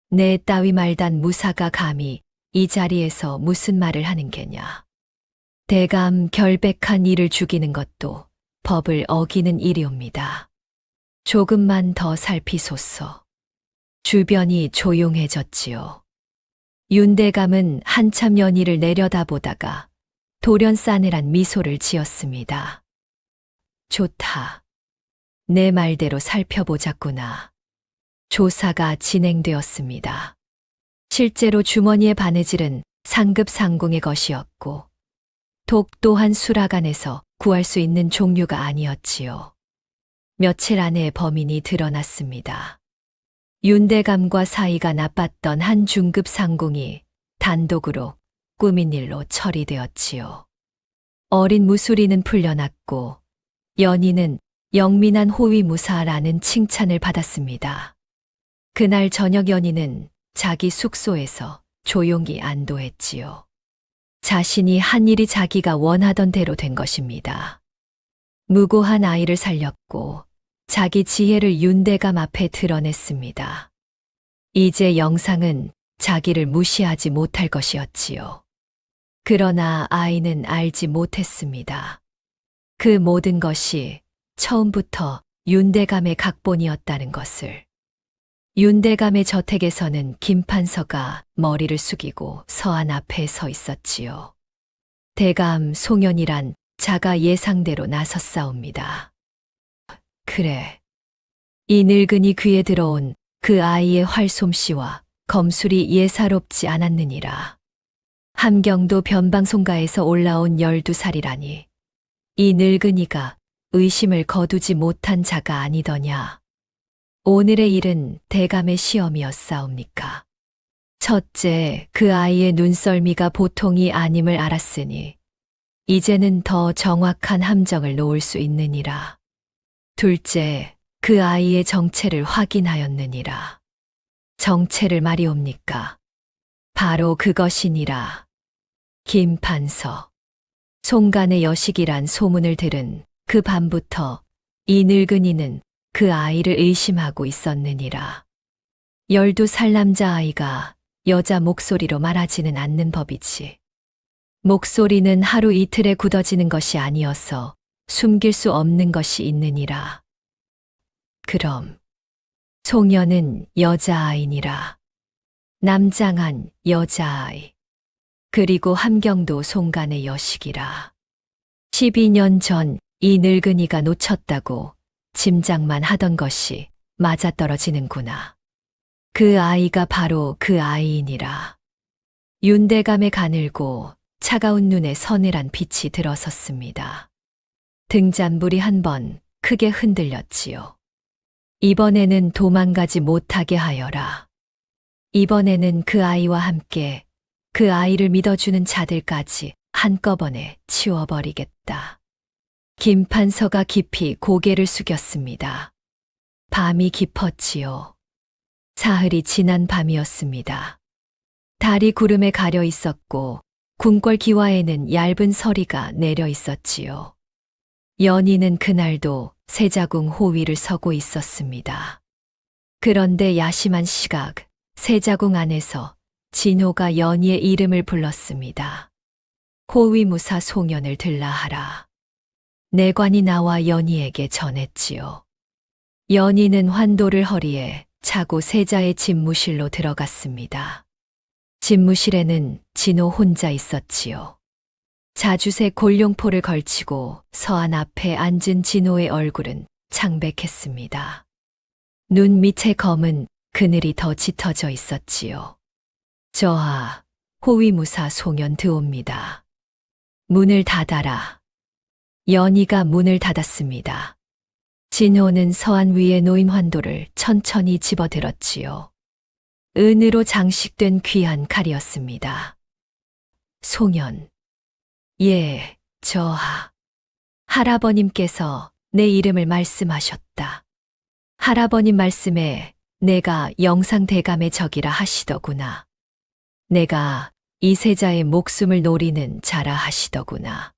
내 따위 말단 무사가 감히 이 자리에서 무슨 말을 하는 게냐? 대감 결백한 이를 죽이는 것도 법을 어기는 일이옵니다. 조금만 더 살피소서. 주변이 조용해졌지요. 윤대감은 한참 연희를 내려다보다가 돌연 싸늘한 미소를 지었습니다. 좋다. 내 말대로 살펴보자꾸나. 조사가 진행되었습니다. 실제로 주머니의 바느질은 상급 상궁의 것이었고 독 또한 수락안에서 구할 수 있는 종류가 아니었지요. 며칠 안에 범인이 드러났습니다. 윤대감과 사이가 나빴던 한 중급 상궁이 단독으로 꾸민 일로 처리되었지요. 어린 무수리는 풀려났고 연희는 영민한 호위무사라는 칭찬을 받았습니다. 그날 저녁 연희는 자기 숙소에서 조용히 안도했지요. 자신이 한 일이 자기가 원하던 대로 된 것입니다. 무고한 아이를 살렸고 자기 지혜를 윤대감 앞에 드러냈습니다. 이제 영상은 자기를 무시하지 못할 것이었지요. 그러나 아이는 알지 못했습니다. 그 모든 것이 처음부터 윤대감의 각본이었다는 것을. 윤대감의 저택에서는 김판서가 머리를 숙이고 서안 앞에 서 있었지요. 대감 송연이란 자가 예상대로 나섰사옵니다. 그래. 이 늙은이 귀에 들어온 그 아이의 활솜씨와 검술이 예사롭지 않았느니라. 함경도 변방송가에서 올라온 12살이라니. 이 늙은이가 의심을 거두지 못한 자가 아니더냐. 오늘의 일은 대감의 시험이었사옵니까? 첫째, 그 아이의 눈썰미가 보통이 아님을 알았으니 이제는 더 정확한 함정을 놓을 수 있느니라. 둘째, 그 아이의 정체를 확인하였느니라. 정체를 말이옵니까? 바로 그것이니라. 김판서. 송간의 여식이란 소문을 들은 그 밤부터 이 늙은이는 그 아이를 의심하고 있었느니라. 12살 남자아이가 여자 목소리로 말하지는 않는 법이지. 목소리는 하루 이틀에 굳어지는 것이 아니어서 숨길 수 없는 것이 있느니라. 그럼 송연은 여자아이니라. 남장한 여자아이. 그리고 함경도 송간의 여식이라. 12년 전 이 늙은이가 놓쳤다고 짐작만 하던 것이 맞아떨어지는구나. 그 아이가 바로 그 아이이니라. 윤대감의 가늘고 차가운 눈에 서늘한 빛이 들어섰습니다. 등잔불이 한 번 크게 흔들렸지요. 이번에는 도망가지 못하게 하여라. 이번에는 그 아이와 함께 그 아이를 믿어주는 자들까지 한꺼번에 치워버리겠다. 김판서가 깊이 고개를 숙였습니다. 밤이 깊었지요. 사흘이 지난 밤이었습니다. 달이 구름에 가려 있었고 궁궐 기와에는 얇은 서리가 내려 있었지요. 연희는 그날도 세자궁 호위를 서고 있었습니다. 그런데 야심한 시각, 세자궁 안에서 진호가 연희의 이름을 불렀습니다. 호위무사 송연을 들라하라. 내관이 나와 연희에게 전했지요. 연희는 환도를 허리에 차고 세자의 집무실로 들어갔습니다. 집무실에는 진호 혼자 있었지요. 자주색 골룡포를 걸치고 서안 앞에 앉은 진호의 얼굴은 창백했습니다. 눈 밑의 검은 그늘이 더 짙어져 있었지요. 저하, 호위무사 송연 드옵니다. 문을 닫아라. 연희가 문을 닫았습니다. 진호는 서안 위에 놓인 환도를 천천히 집어들었지요. 은으로 장식된 귀한 칼이었습니다. 송연. 예, 저하. 할아버님께서 내 이름을 말씀하셨다. 할아버님 말씀에 내가 영상대감의 적이라 하시더구나. 내가 이세자의 목숨을 노리는 자라 하시더구나.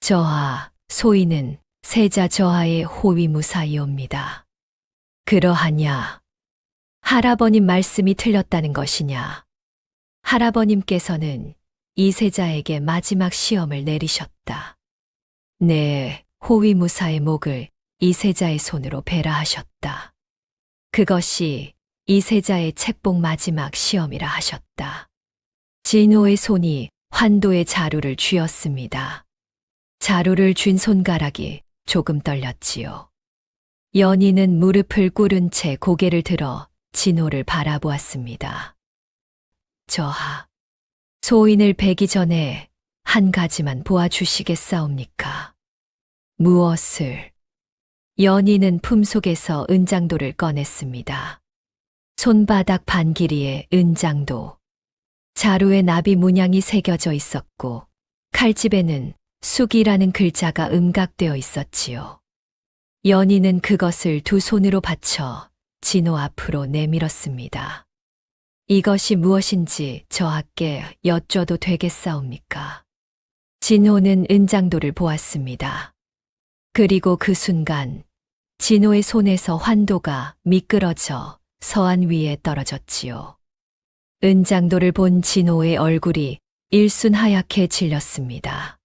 저하, 소인은 세자 저하의 호위무사이옵니다. 그러하냐? 할아버님 말씀이 틀렸다는 것이냐? 할아버님께서는 이세자에게 마지막 시험을 내리셨다. 네, 호위무사의 목을 이세자의 손으로 베라 하셨다. 그것이 이세자의 책봉 마지막 시험이라 하셨다. 진호의 손이 환도의 자루를 쥐었습니다. 자루를 쥔 손가락이 조금 떨렸지요. 연희는 무릎을 꿇은 채 고개를 들어 진호를 바라보았습니다. 저하, 소인을 베기 전에 한 가지만 보아주시겠사옵니까? 무엇을? 연희는 품속에서 은장도를 꺼냈습니다. 손바닥 반 길이의 은장도. 자루에 나비 문양이 새겨져 있었고 칼집에는 숙이라는 글자가 음각되어 있었지요. 연희는 그것을 두 손으로 받쳐 진호 앞으로 내밀었습니다. 이것이 무엇인지 저하께 여쭤도 되겠사옵니까? 진호는 은장도를 보았습니다. 그리고 그 순간 진호의 손에서 환도가 미끄러져 서안 위에 떨어졌지요. 은장도를 본 진호의 얼굴이 일순 하얗게 질렸습니다.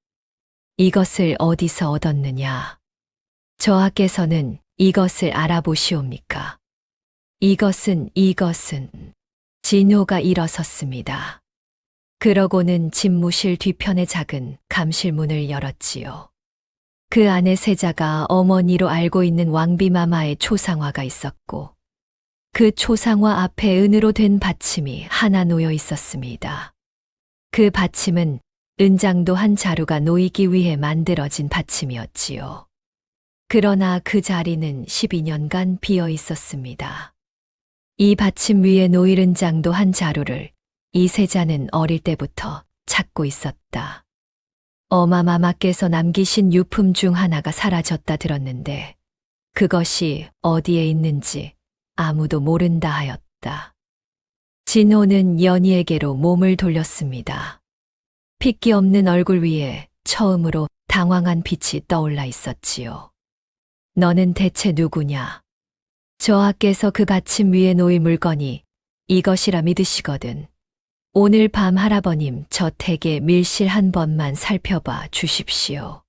이것을 어디서 얻었느냐? 저하께서는 이것을 알아보시옵니까? 이것은 진호가 일어섰습니다. 그러고는 집무실 뒤편의 작은 감실문을 열었지요. 그 안에 세자가 어머니로 알고 있는 왕비마마의 초상화가 있었고 그 초상화 앞에 은으로 된 받침이 하나 놓여 있었습니다. 그 받침은 은장도 한 자루가 놓이기 위해 만들어진 받침이었지요. 그러나 그 자리는 12년간 비어 있었습니다. 이 받침 위에 놓일 은장도 한 자루를 이 세자는 어릴 때부터 찾고 있었다. 어마마마께서 남기신 유품 중 하나가 사라졌다 들었는데 그것이 어디에 있는지 아무도 모른다 하였다. 진호는 연희에게로 몸을 돌렸습니다. 핏기 없는 얼굴 위에 처음으로 당황한 빛이 떠올라 있었지요. 너는 대체 누구냐? 저하께서 그 받침 위에 놓일 물건이 이것이라 믿으시거든. 오늘 밤 할아버님 저 댁에 밀실 한 번만 살펴봐 주십시오.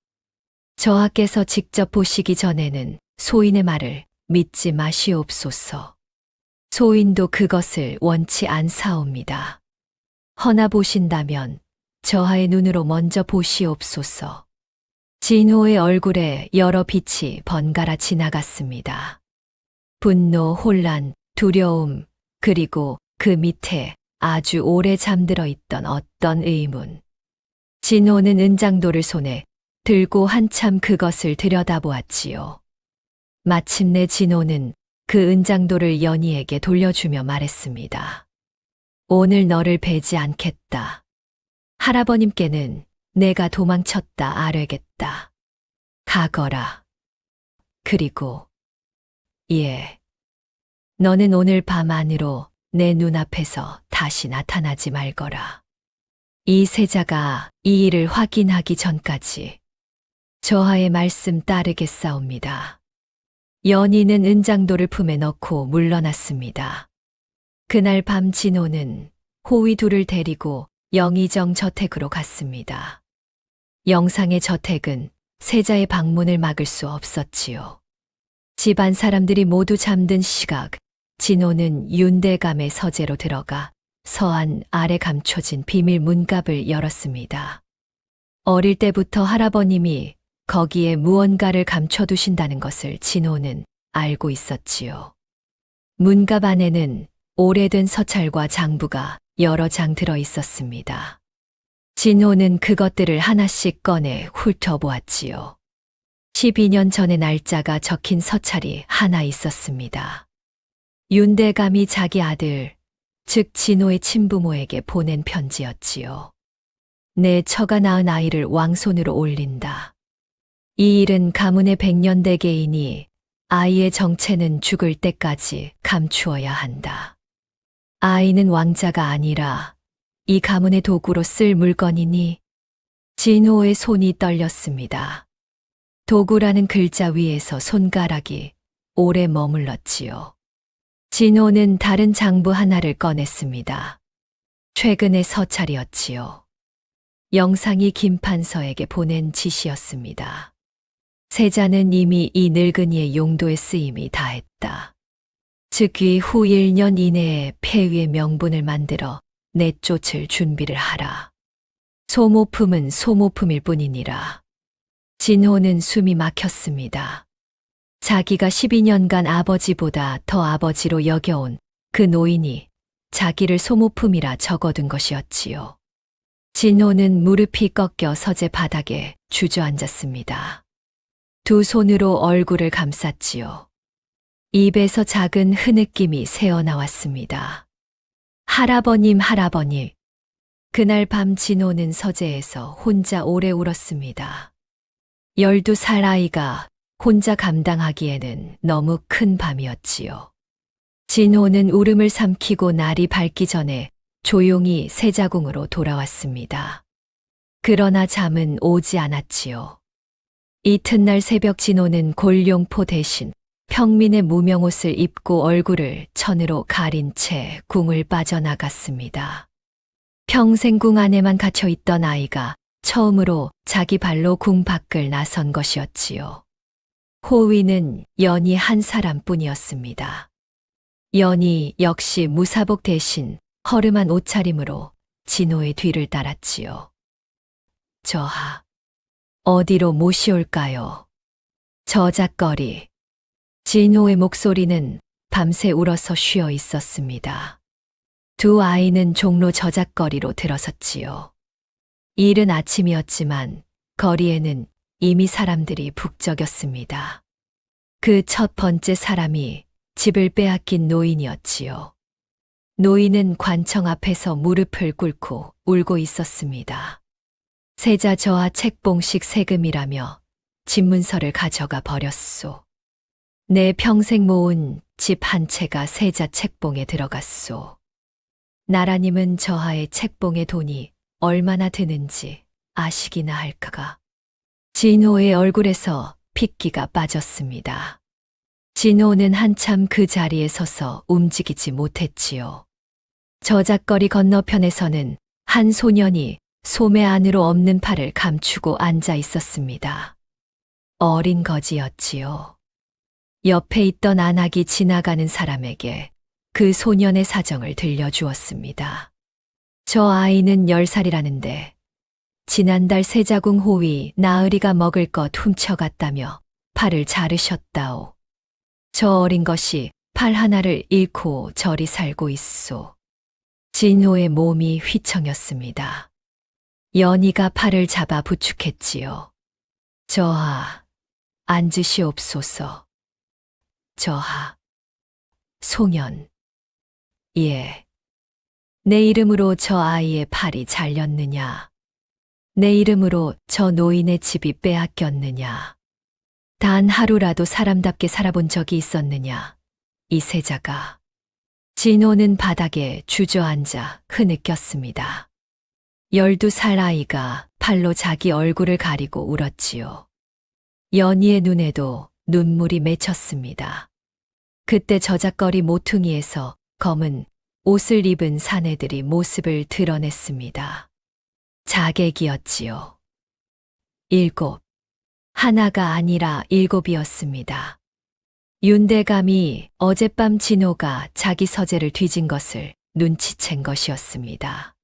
저하께서 직접 보시기 전에는 소인의 말을 믿지 마시옵소서. 소인도 그것을 원치 않사옵니다. 허나 보신다면 저하의 눈으로 먼저 보시옵소서. 진호의 얼굴에 여러 빛이 번갈아 지나갔습니다. 분노, 혼란, 두려움, 그리고 그 밑에 아주 오래 잠들어 있던 어떤 의문. 진호는 은장도를 손에 들고 한참 그것을 들여다보았지요. 마침내 진호는 그 은장도를 연희에게 돌려주며 말했습니다. 오늘 너를 베지 않겠다. 할아버님께는 내가 도망쳤다 아뢰겠다. 가거라. 그리고 예. 너는 오늘 밤 안으로 내 눈앞에서 다시 나타나지 말거라. 이 세자가 이 일을 확인하기 전까지 저하의 말씀 따르겠사옵니다. 연희는 은장도를 품에 넣고 물러났습니다. 그날 밤 진호는 호위 둘을 데리고 영의정 저택으로 갔습니다. 영상의 저택은 세자의 방문을 막을 수 없었지요. 집안 사람들이 모두 잠든 시각, 진호는 윤대감의 서재로 들어가 서안 아래 감춰진 비밀 문갑을 열었습니다. 어릴 때부터 할아버님이 거기에 무언가를 감춰두신다는 것을 진호는 알고 있었지요. 문갑 안에는 오래된 서찰과 장부가 여러 장 들어 있었습니다. 진호는 그것들을 하나씩 꺼내 훑어보았지요. 12년 전의 날짜가 적힌 서찰이 하나 있었습니다. 윤대감이 자기 아들, 즉 진호의 친부모에게 보낸 편지였지요. 내 처가 낳은 아이를 왕손으로 올린다. 이 일은 가문의 백년대계이니 아이의 정체는 죽을 때까지 감추어야 한다. 아이는 왕자가 아니라 이 가문의 도구로 쓸 물건이니 진호의 손이 떨렸습니다. 도구라는 글자 위에서 손가락이 오래 머물렀지요. 진호는 다른 장부 하나를 꺼냈습니다. 최근의 서찰이었지요. 영상이 김판서에게 보낸 지시였습니다. 세자는 이미 이 늙은이의 용도에 쓰임이 다했다. 즉 이후 1년 이내에 폐위의 명분을 만들어 내쫓을 준비를 하라. 소모품은 소모품일 뿐이니라. 진호는 숨이 막혔습니다. 자기가 12년간 아버지보다 더 아버지로 여겨온 그 노인이 자기를 소모품이라 적어둔 것이었지요. 진호는 무릎이 꺾여 서재 바닥에 주저앉았습니다. 두 손으로 얼굴을 감쌌지요. 입에서 작은 흐느낌이 새어나왔습니다. 할아버님, 할아버님. 그날 밤 진호는 서재에서 혼자 오래 울었습니다. 12살 아이가 혼자 감당하기에는 너무 큰 밤이었지요. 진호는 울음을 삼키고 날이 밝기 전에 조용히 세자궁으로 돌아왔습니다. 그러나 잠은 오지 않았지요. 이튿날 새벽 진호는 골룡포 대신 평민의 무명옷을 입고 얼굴을 천으로 가린 채 궁을 빠져나갔습니다. 평생 궁 안에만 갇혀 있던 아이가 처음으로 자기 발로 궁 밖을 나선 것이었지요. 호위는 연희 한 사람뿐이었습니다. 연희 역시 무사복 대신 허름한 옷차림으로 진호의 뒤를 따랐지요. 저하, 어디로 모시올까요? 저작거리. 진호의 목소리는 밤새 울어서 쉬어 있었습니다. 두 아이는 종로 저작거리로 들어섰지요. 이른 아침이었지만 거리에는 이미 사람들이 북적였습니다. 그 첫 번째 사람이 집을 빼앗긴 노인이었지요. 노인은 관청 앞에서 무릎을 꿇고 울고 있었습니다. 세자 저하 책봉식 세금이라며 집문서를 가져가 버렸소. 내 평생 모은 집 한 채가 세자 책봉에 들어갔소. 나라님은 저하의 책봉의 돈이 얼마나 드는지 아시기나 할까가. 진호의 얼굴에서 핏기가 빠졌습니다. 진호는 한참 그 자리에 서서 움직이지 못했지요. 저작거리 건너편에서는 한 소년이 소매 안으로 없는 팔을 감추고 앉아 있었습니다. 어린 거지였지요. 옆에 있던 안악이 지나가는 사람에게 그 소년의 사정을 들려주었습니다. 저 아이는 10살이라는데 지난달 세자궁 호위 나으리가 먹을 것 훔쳐갔다며 팔을 자르셨다오. 저 어린 것이 팔 하나를 잃고 저리 살고 있소. 진호의 몸이 휘청였습니다. 연희가 팔을 잡아 부축했지요. 저하, 앉으시옵소서. 저하, 송연. 예. 내 이름으로 저 아이의 팔이 잘렸느냐? 내 이름으로 저 노인의 집이 빼앗겼느냐? 단 하루라도 사람답게 살아본 적이 있었느냐? 이 세자가. 진호는 바닥에 주저앉아 흐느꼈습니다. 12살 아이가 팔로 자기 얼굴을 가리고 울었지요. 연희의 눈에도 눈물이 맺혔습니다. 그때 저작거리 모퉁이에서 검은 옷을 입은 사내들이 모습을 드러냈습니다. 자객이었지요. 7. 하나가 아니라 7이었습니다. 윤대감이 어젯밤 진호가 자기 서재를 뒤진 것을 눈치챈 것이었습니다.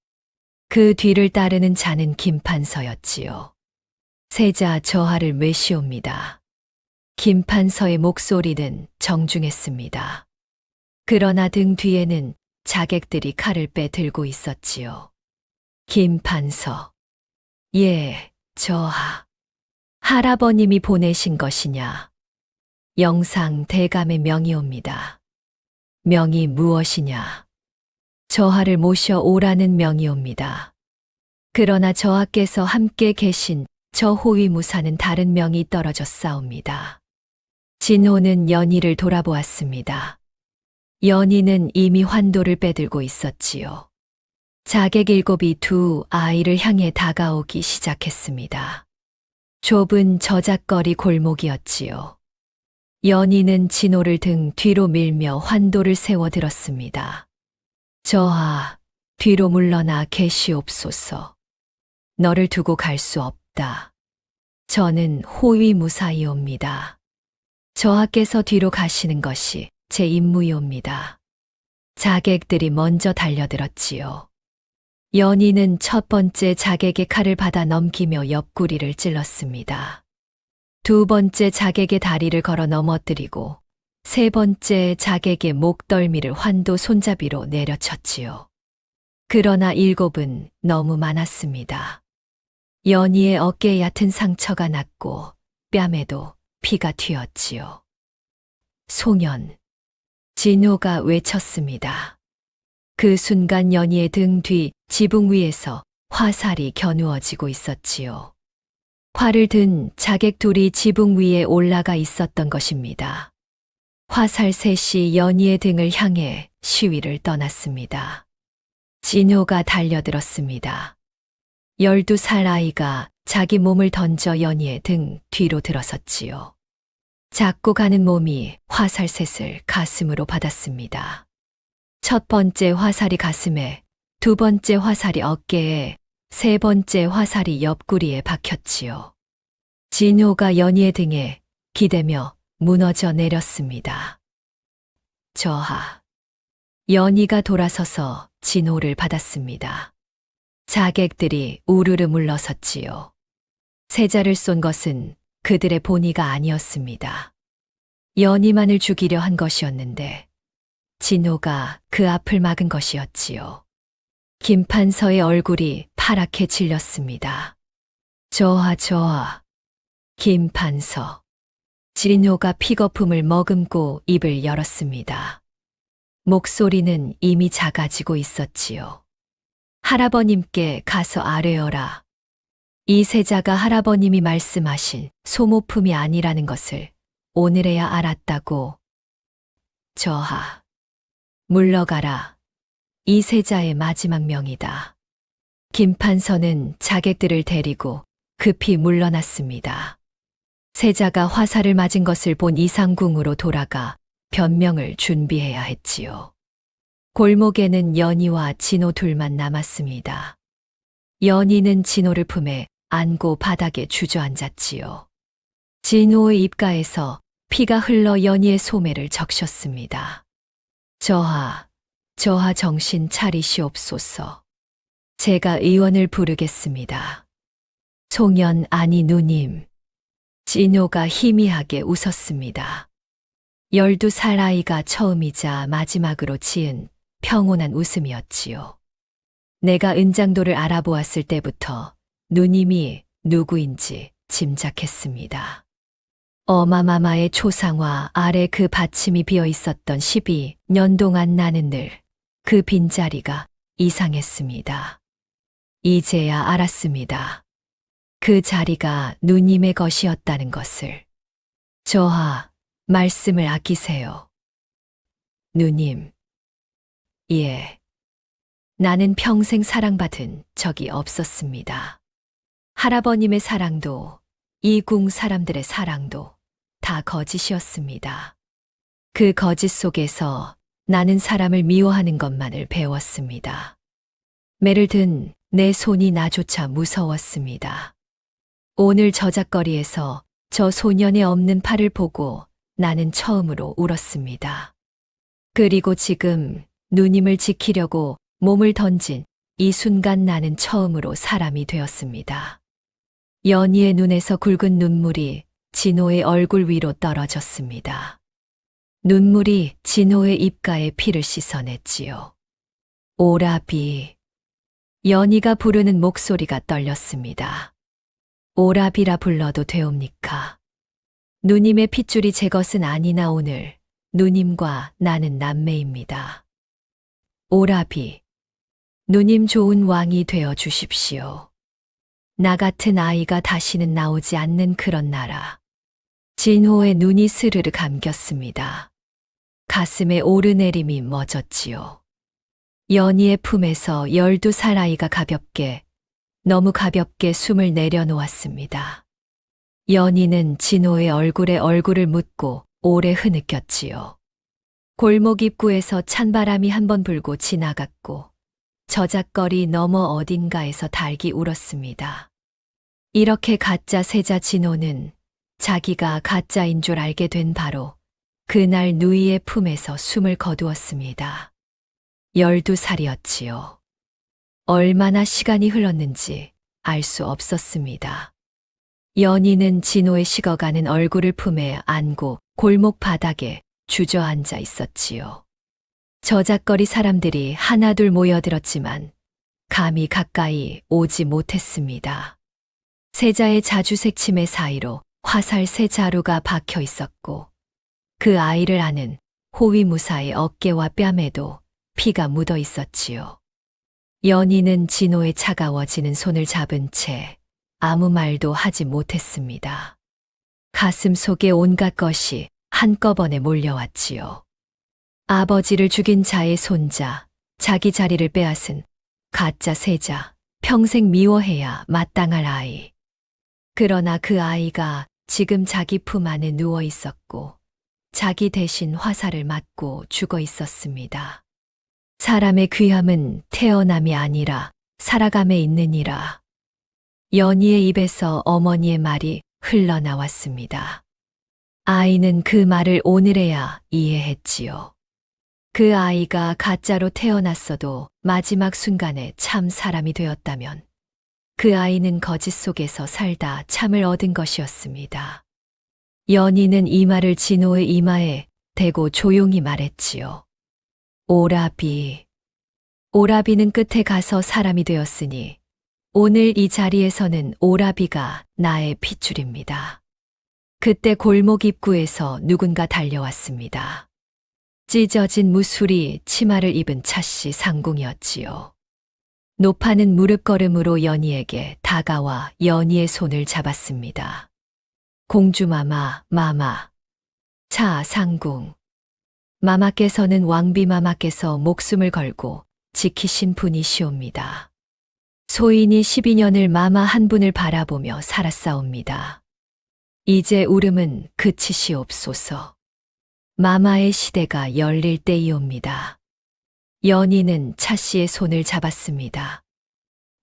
그 뒤를 따르는 자는 김판서였지요. 세자 저하를 메시옵니다. 김판서의 목소리는 정중했습니다. 그러나 등 뒤에는 자객들이 칼을 빼들고 있었지요. 김판서. 예, 저하. 할아버님이 보내신 것이냐? 영상 대감의 명이옵니다. 명이 무엇이냐? 저하를 모셔 오라는 명이옵니다. 그러나 저하께서 함께 계신 저 호위무사는 다른 명이 떨어졌사옵니다. 진호는 연희를 돌아보았습니다. 연희는 이미 환도를 빼들고 있었지요. 자객 7이 두 아이를 향해 다가오기 시작했습니다. 좁은 저작거리 골목이었지요. 연희는 진호를 등 뒤로 밀며 환도를 세워 들었습니다. 저하, 뒤로 물러나 계시옵소서. 너를 두고 갈 수 없다. 저는 호위무사이옵니다. 저하께서 뒤로 가시는 것이 제 임무이옵니다. 자객들이 먼저 달려들었지요. 연희는 첫 번째 자객의 칼을 받아 넘기며 옆구리를 찔렀습니다. 두 번째 자객의 다리를 걸어 넘어뜨리고 세 번째 자객의 목덜미를 환도 손잡이로 내려쳤지요. 그러나 7은 너무 많았습니다. 연희의 어깨에 얕은 상처가 났고 뺨에도 피가 튀었지요. 송연. 진호가 외쳤습니다. 그 순간 연희의 등 뒤 지붕 위에서 화살이 겨누어지고 있었지요. 활을 든 자객 둘이 지붕 위에 올라가 있었던 것입니다. 화살 셋이 연희의 등을 향해 시위를 떠났습니다. 진호가 달려들었습니다. 12살 아이가 자기 몸을 던져 연희의 등 뒤로 들어섰지요. 작고 가는 몸이 화살 셋을 가슴으로 받았습니다. 첫 번째 화살이 가슴에, 두 번째 화살이 어깨에, 세 번째 화살이 옆구리에 박혔지요. 진호가 연희의 등에 기대며 무너져 내렸습니다. 저하. 연희가 돌아서서 진호를 받았습니다. 자객들이 우르르 물러섰지요. 세자를 쏜 것은 그들의 본의가 아니었습니다. 연희만을 죽이려 한 것이었는데 진호가 그 앞을 막은 것이었지요. 김판서의 얼굴이 파랗게 질렸습니다. 저하. 김판서. 진호가 픽거품을 머금고 입을 열었습니다. 목소리는 이미 작아지고 있었지요. 할아버님께 가서 아뢰어라. 이 세자가 할아버님이 말씀하신 소모품이 아니라는 것을 오늘에야 알았다고. 저하. 물러가라. 이 세자의 마지막 명이다. 김판서는 자객들을 데리고 급히 물러났습니다. 세자가 화살을 맞은 것을 본 이상궁으로 돌아가 변명을 준비해야 했지요. 골목에는 연희와 진호 둘만 남았습니다. 연희는 진호를 품에 안고 바닥에 주저앉았지요. 진호의 입가에서 피가 흘러 연희의 소매를 적셨습니다. 저하 정신 차리시옵소서. 제가 의원을 부르겠습니다. 송연 아니 누님. 진호가 희미하게 웃었습니다. 12살 아이가 처음이자 마지막으로 지은 평온한 웃음이었지요. 내가 은장도를 알아보았을 때부터 누님이 누구인지 짐작했습니다. 어마마마의 초상화 아래 그 받침이 비어 있었던 12년 동안 나는 늘 그 빈자리가 이상했습니다. 이제야 알았습니다. 그 자리가 누님의 것이었다는 것을. 저하, 말씀을 아끼세요. 누님. 예. 나는 평생 사랑받은 적이 없었습니다. 할아버님의 사랑도, 이 궁 사람들의 사랑도 다 거짓이었습니다. 그 거짓 속에서 나는 사람을 미워하는 것만을 배웠습니다. 매를 든 내 손이 나조차 무서웠습니다. 오늘 저작거리에서 저 소년의 없는 팔을 보고 나는 처음으로 울었습니다. 그리고 지금 누님을 지키려고 몸을 던진 이 순간 나는 처음으로 사람이 되었습니다. 연희의 눈에서 굵은 눈물이 진호의 얼굴 위로 떨어졌습니다. 눈물이 진호의 입가에 피를 씻어냈지요. 오라비. 연희가 부르는 목소리가 떨렸습니다. 오라비라 불러도 되옵니까? 누님의 핏줄이 제 것은 아니나 오늘 누님과 나는 남매입니다. 오라비. 누님 좋은 왕이 되어 주십시오. 나 같은 아이가 다시는 나오지 않는 그런 나라. 진호의 눈이 스르르 감겼습니다. 가슴에 오르내림이 멎었지요. 연희의 품에서 12살 아이가 너무 가볍게 숨을 내려놓았습니다. 연희는 진호의 얼굴에 얼굴을 묻고 오래 흐느꼈지요. 골목 입구에서 찬바람이 한번 불고 지나갔고 저작거리 너머 어딘가에서 닭이 울었습니다. 이렇게 가짜 세자 진호는 자기가 가짜인 줄 알게 된 바로 그날 누이의 품에서 숨을 거두었습니다. 12살이었지요. 얼마나 시간이 흘렀는지 알 수 없었습니다. 연희는 진호의 식어가는 얼굴을 품에 안고 골목 바닥에 주저앉아 있었지요. 저작거리 사람들이 하나둘 모여들었지만 감히 가까이 오지 못했습니다. 세자의 자주색 치매 사이로 화살 세 자루가 박혀 있었고 그 아이를 아는 호위무사의 어깨와 뺨에도 피가 묻어 있었지요. 연희는 진호의 차가워지는 손을 잡은 채 아무 말도 하지 못했습니다. 가슴 속에 온갖 것이 한꺼번에 몰려왔지요. 아버지를 죽인 자의 손자, 자기 자리를 빼앗은 가짜 세자, 평생 미워해야 마땅할 아이. 그러나 그 아이가 지금 자기 품 안에 누워 있었고 자기 대신 화살을 맞고 죽어 있었습니다. 사람의 귀함은 태어남이 아니라 살아감에 있느니라. 연희의 입에서 어머니의 말이 흘러나왔습니다. 아이는 그 말을 오늘에야 이해했지요. 그 아이가 가짜로 태어났어도 마지막 순간에 참 사람이 되었다면 그 아이는 거짓 속에서 살다 참을 얻은 것이었습니다. 연희는 이 말을 진호의 이마에 대고 조용히 말했지요. 오라비. 오라비는 끝에 가서 사람이 되었으니 오늘 이 자리에서는 오라비가 나의 핏줄입니다. 그때 골목 입구에서 누군가 달려왔습니다. 찢어진 무술이 치마를 입은 차씨 상궁이었지요. 노파는 무릎걸음으로 연희에게 다가와 연희의 손을 잡았습니다. 공주마마, 마마. 차 상궁. 마마께서는 왕비마마께서 목숨을 걸고 지키신 분이시옵니다. 소인이 12년을 마마 한 분을 바라보며 살았사옵니다. 이제 울음은 그치시옵소서. 마마의 시대가 열릴 때이옵니다. 연희는 차씨의 손을 잡았습니다.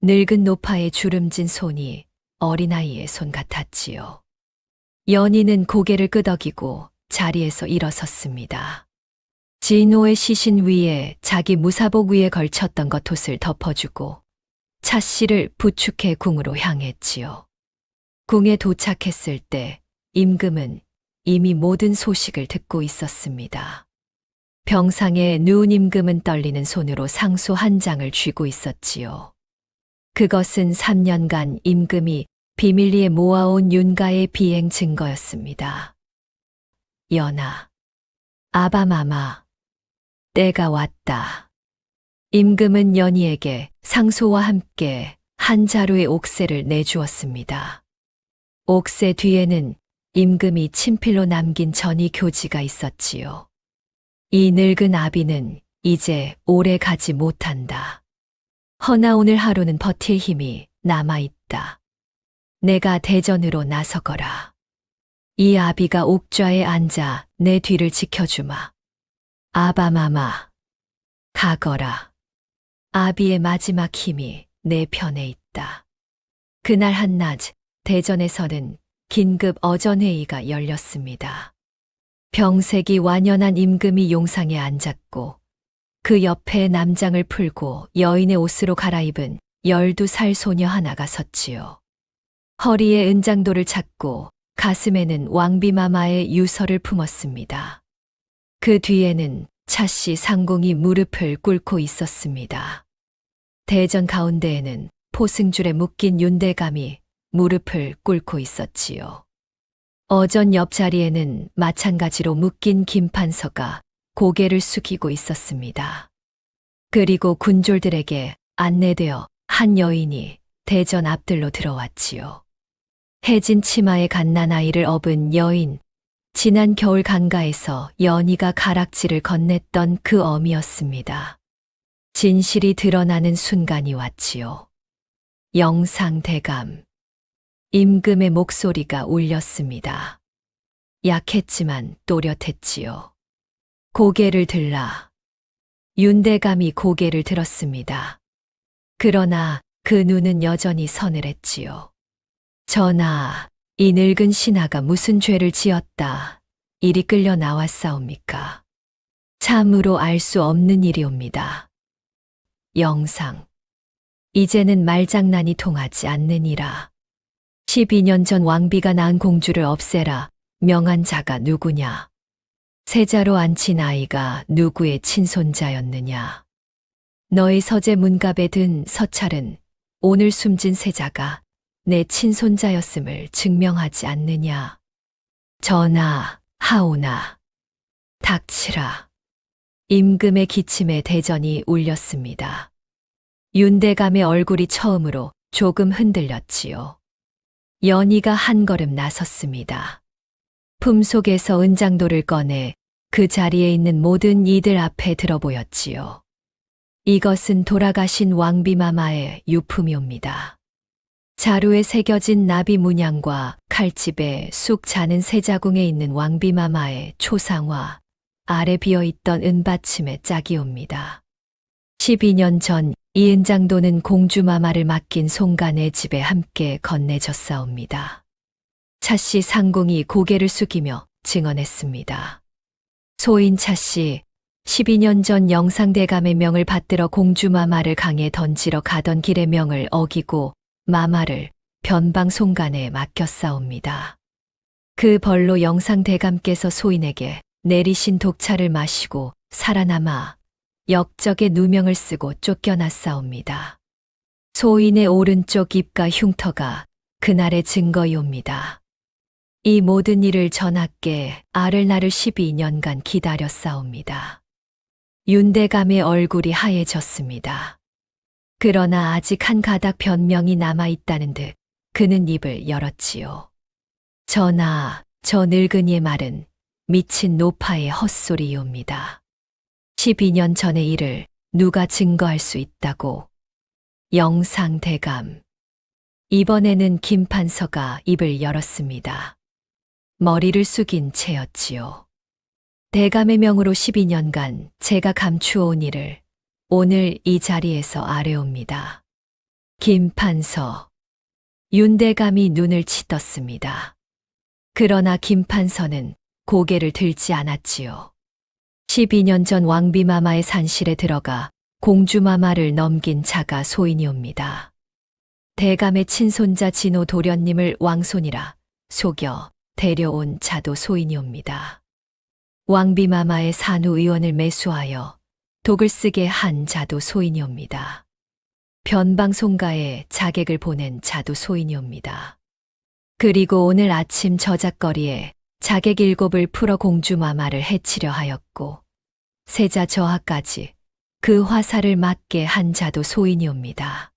늙은 노파의 주름진 손이 어린아이의 손 같았지요. 연희는 고개를 끄덕이고 자리에서 일어섰습니다. 진호의 시신 위에 자기 무사복 위에 걸쳤던 겉옷을 덮어주고 차씨를 부축해 궁으로 향했지요. 궁에 도착했을 때 임금은 이미 모든 소식을 듣고 있었습니다. 병상에 누운 임금은 떨리는 손으로 상소 한 장을 쥐고 있었지요. 그것은 3년간 임금이 비밀리에 모아온 윤가의 비행 증거였습니다. 연아, 아바마마, 때가 왔다. 임금은 연희에게 상소와 함께 한 자루의 옥새를 내주었습니다. 옥새 뒤에는 임금이 친필로 남긴 전이 교지가 있었지요. 이 늙은 아비는 이제 오래 가지 못한다. 허나 오늘 하루는 버틸 힘이 남아있다. 내가 대전으로 나서거라. 이 아비가 옥좌에 앉아 내 뒤를 지켜주마. 아바마마, 가거라. 아비의 마지막 힘이 내 편에 있다. 그날 한낮 대전에서는 긴급 어전회의가 열렸습니다. 병색이 완연한 임금이 용상에 앉았고 그 옆에 남장을 풀고 여인의 옷으로 갈아입은 12살 소녀 하나가 섰지요. 허리에 은장도를 찾고 가슴에는 왕비마마의 유서를 품었습니다. 그 뒤에는 차씨 상궁이 무릎을 꿇고 있었습니다. 대전 가운데에는 포승줄에 묶인 윤대감이 무릎을 꿇고 있었지요. 어전 옆자리에는 마찬가지로 묶인 김판서가 고개를 숙이고 있었습니다. 그리고 군졸들에게 안내되어 한 여인이 대전 앞들로 들어왔지요. 해진 치마에 갓난아이를 업은 여인, 지난 겨울 강가에서 연희가 가락지를 건넸던 그 어미였습니다. 진실이 드러나는 순간이 왔지요. 영상대감. 임금의 목소리가 울렸습니다. 약했지만 또렷했지요. 고개를 들라. 윤대감이 고개를 들었습니다. 그러나 그 눈은 여전히 서늘했지요. 전하, 이 늙은 신하가 무슨 죄를 지었다. 이리 끌려 나왔사옵니까? 참으로 알 수 없는 일이옵니다. 영상. 이제는 말장난이 통하지 않느니라. 12년 전 왕비가 낳은 공주를 없애라 명한 자가 누구냐? 세자로 앉힌 아이가 누구의 친손자였느냐? 너의 서재 문갑에 든 서찰은 오늘 숨진 세자가 내 친손자였음을 증명하지 않느냐? 전하, 하오나. 닥치라. 임금의 기침에 대전이 울렸습니다. 윤대감의 얼굴이 처음으로 조금 흔들렸지요. 연희가 한 걸음 나섰습니다. 품속에서 은장도를 꺼내 그 자리에 있는 모든 이들 앞에 들어보였지요. 이것은 돌아가신 왕비마마의 유품이옵니다. 자루에 새겨진 나비 문양과 칼집에 쑥 자는 세자궁에 있는 왕비마마의 초상화, 아래 비어있던 은받침의 짝이옵니다. 12년 전 이 은장도는 공주마마를 맡긴 송간의 집에 함께 건네졌사옵니다. 차씨 상궁이 고개를 숙이며 증언했습니다. 소인 차씨, 12년 전 영상대감의 명을 받들어 공주마마를 강에 던지러 가던 길의 명을 어기고 마마를 변방 송간에 맡겼사옵니다. 그 벌로 영상대감께서 소인에게 내리신 독차를 마시고 살아남아 역적의 누명을 쓰고 쫓겨났사옵니다. 소인의 오른쪽 입과 흉터가 그날의 증거이옵니다. 이 모든 일을 전하께 알을 나를 12년간 기다렸사옵니다. 윤대감의 얼굴이 하얘졌습니다. 그러나 아직 한 가닥 변명이 남아있다는 듯 그는 입을 열었지요. 전하, 저 늙은이의 말은 미친 노파의 헛소리이옵니다. 12년 전의 일을 누가 증거할 수 있다고? 영상대감. 이번에는 김판서가 입을 열었습니다. 머리를 숙인 채였지요. 대감의 명으로 12년간 제가 감추어온 일을 오늘 이 자리에서 아뢰옵니다. 김판서. 윤대감이 눈을 치떴습니다. 그러나 김판서는 고개를 들지 않았지요. 12년 전 왕비마마의 산실에 들어가 공주마마를 넘긴 자가 소인이옵니다. 대감의 친손자 진호 도련님을 왕손이라 속여 데려온 자도 소인이옵니다. 왕비마마의 산후 의원을 매수하여 독을 쓰게 한 자도 소인이옵니다. 변방송가에 자객을 보낸 자도 소인이옵니다. 그리고 오늘 아침 저작거리에 자객 7을 풀어 공주마마를 해치려 하였고 세자 저하까지 그 화살을 맞게 한 자도 소인이옵니다.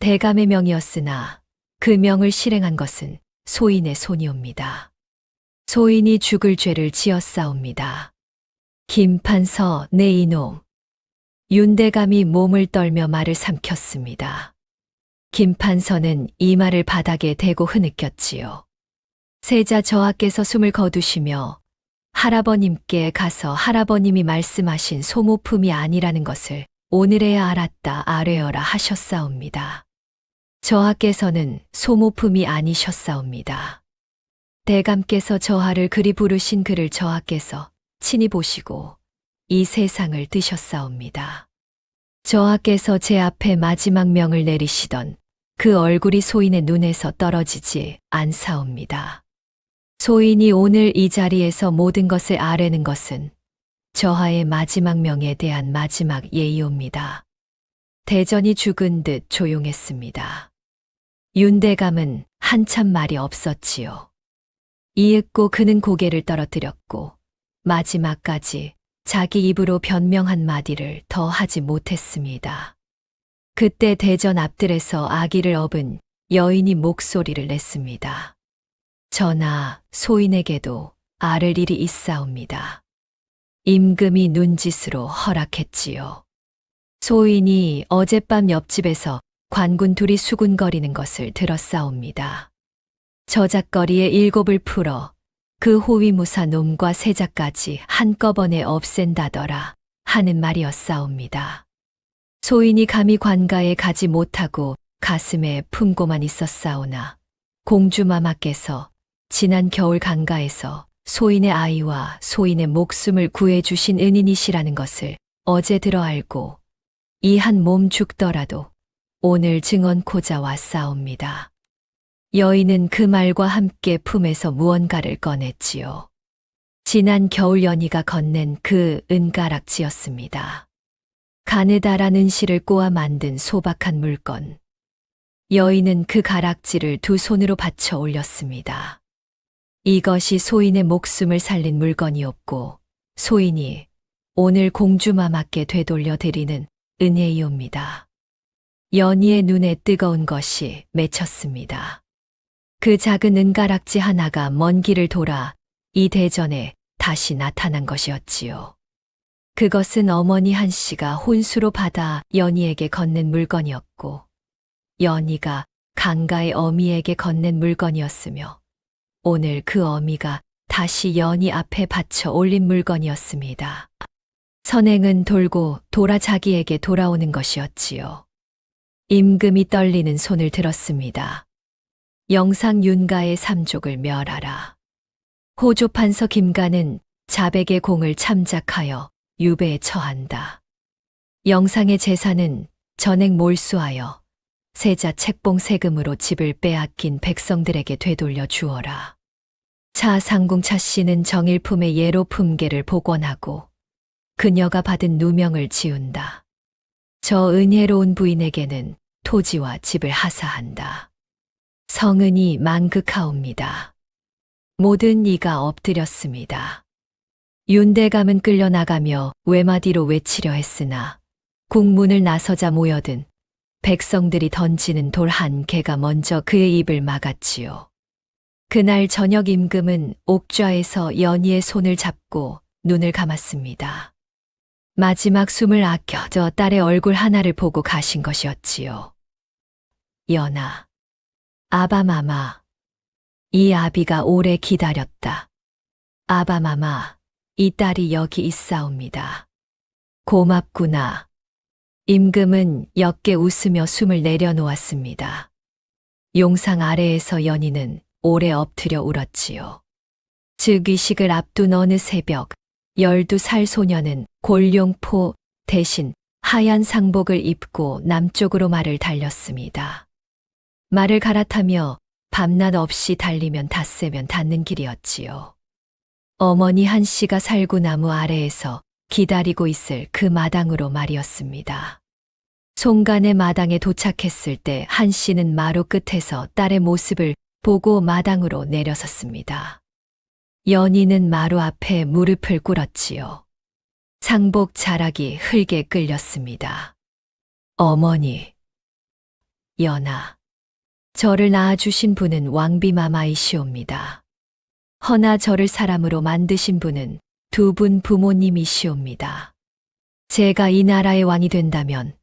대감의 명이었으나 그 명을 실행한 것은 소인의 손이옵니다. 소인이 죽을 죄를 지었사옵니다. 김판서 내 이놈. 윤대감이 몸을 떨며 말을 삼켰습니다. 김판서는 이 말을 바닥에 대고 흐느꼈지요. 세자 저하께서 숨을 거두시며 할아버님께 가서 할아버님이 말씀하신 소모품이 아니라는 것을 오늘에야 알았다 아뢰어라 하셨사옵니다. 저하께서는 소모품이 아니셨사옵니다. 대감께서 저하를 그리 부르신 그를 저하께서 친히 보시고 이 세상을 뜨셨사옵니다. 저하께서 제 앞에 마지막 명을 내리시던 그 얼굴이 소인의 눈에서 떨어지지 않사옵니다. 소인이 오늘 이 자리에서 모든 것을 아뢰는 것은 저하의 마지막 명에 대한 마지막 예의옵니다. 대전이 죽은 듯 조용했습니다. 윤대감은 한참 말이 없었지요. 이윽고 그는 고개를 떨어뜨렸고 마지막까지 자기 입으로 변명 한마디를 더 하지 못했습니다. 그때 대전 앞들에서 아기를 업은 여인이 목소리를 냈습니다. 전하, 소인에게도 아를 일이 있사옵니다. 임금이 눈짓으로 허락했지요. 소인이 어젯밤 옆집에서 관군 둘이 수군거리는 것을 들었사옵니다. 저작거리에 7을 풀어 그 호위무사 놈과 세자까지 한꺼번에 없앤다더라 하는 말이었사옵니다. 소인이 감히 관가에 가지 못하고 가슴에 품고만 있었사오나 공주마마께서 지난 겨울 강가에서 소인의 아이와 소인의 목숨을 구해주신 은인이시라는 것을 어제 들어 알고 이 한 몸 죽더라도 오늘 증언코자 왔사옵니다. 여인은 그 말과 함께 품에서 무언가를 꺼냈지요. 지난 겨울 연희가 건넨 그 은가락지였습니다. 가느다라는 실을 꼬아 만든 소박한 물건. 여인은 그 가락지를 두 손으로 받쳐 올렸습니다. 이것이 소인의 목숨을 살린 물건이었고 소인이 오늘 공주마마께 되돌려 드리는 은혜이옵니다. 연희의 눈에 뜨거운 것이 맺혔습니다. 그 작은 은가락지 하나가 먼 길을 돌아 이 대전에 다시 나타난 것이었지요. 그것은 어머니 한씨가 혼수로 받아 연희에게 건넨 물건이었고 연희가 강가의 어미에게 건넨 물건이었으며 오늘 그 어미가 다시 연희 앞에 받쳐 올린 물건이었습니다. 선행은 돌고 돌아 자기에게 돌아오는 것이었지요. 임금이 떨리는 손을 들었습니다. 영상 윤가의 삼족을 멸하라. 호조판서 김가는 자백의 공을 참작하여 유배에 처한다. 영상의 재산은 전액 몰수하여 세자 책봉 세금으로 집을 빼앗긴 백성들에게 되돌려 주어라. 차 상궁 차 씨는 정일품의 예로 품계를 복원하고 그녀가 받은 누명을 지운다. 저 은혜로운 부인에게는 토지와 집을 하사한다. 성은이 만극하옵니다. 모든 이가 엎드렸습니다. 윤대감은 끌려나가며 외마디로 외치려 했으나 국문을 나서자 모여든 백성들이 던지는 돌 한 개가 먼저 그의 입을 막았지요. 그날 저녁 임금은 옥좌에서 연희의 손을 잡고 눈을 감았습니다. 마지막 숨을 아껴 저 딸의 얼굴 하나를 보고 가신 것이었지요. 연아, 아바마마, 이 아비가 오래 기다렸다. 아바마마, 이 딸이 여기 있사옵니다. 고맙구나. 임금은 옅게 웃으며 숨을 내려놓았습니다. 용상 아래에서 연희는 오래 엎드려 울었지요. 즉위식을 앞둔 어느 새벽, 12살 소녀는 골룡포 대신 하얀 상복을 입고 남쪽으로 말을 달렸습니다. 말을 갈아타며 밤낮 없이 달리면 닷새면 닿는 길이었지요. 어머니 한씨가 살구나무 아래에서 기다리고 있을 그 마당으로 말이었습니다. 송간의 마당에 도착했을 때 한씨는 마루 끝에서 딸의 모습을 보고 마당으로 내려섰습니다. 연희는 마루 앞에 무릎을 꿇었지요. 상복 자락이 흙에 끌렸습니다. 어머니, 연아, 저를 낳아주신 분은 왕비마마이시옵니다. 허나 저를 사람으로 만드신 분은 두 분 부모님이시옵니다. 제가 이 나라의 왕이 된다면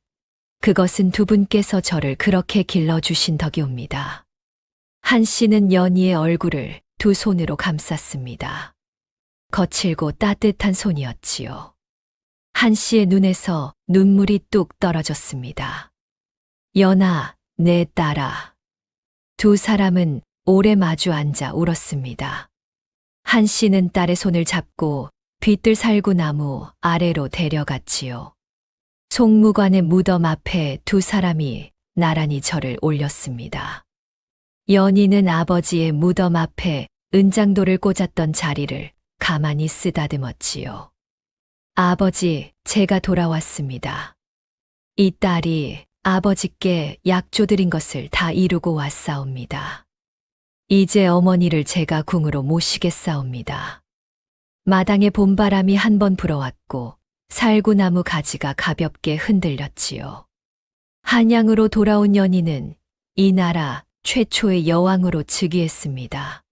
그것은 두 분께서 저를 그렇게 길러주신 덕이옵니다. 한씨는 연희의 얼굴을 두 손으로 감쌌습니다. 거칠고 따뜻한 손이었지요. 한씨의 눈에서 눈물이 뚝 떨어졌습니다. 연아, 내 딸아. 두 사람은 오래 마주 앉아 울었습니다. 한씨는 딸의 손을 잡고 뒤뜰 살구나무 아래로 데려갔지요. 송무관의 무덤 앞에 두 사람이 나란히 절을 올렸습니다. 연희는 아버지의 무덤 앞에 은장도를 꽂았던 자리를 가만히 쓰다듬었지요. 아버지, 제가 돌아왔습니다. 이 딸이 아버지께 약조드린 것을 다 이루고 왔사옵니다. 이제 어머니를 제가 궁으로 모시겠사옵니다. 마당에 봄바람이 한 번 불어왔고 살구나무 가지가 가볍게 흔들렸지요. 한양으로 돌아온 연희는 이 나라 최초의 여왕으로 즉위했습니다.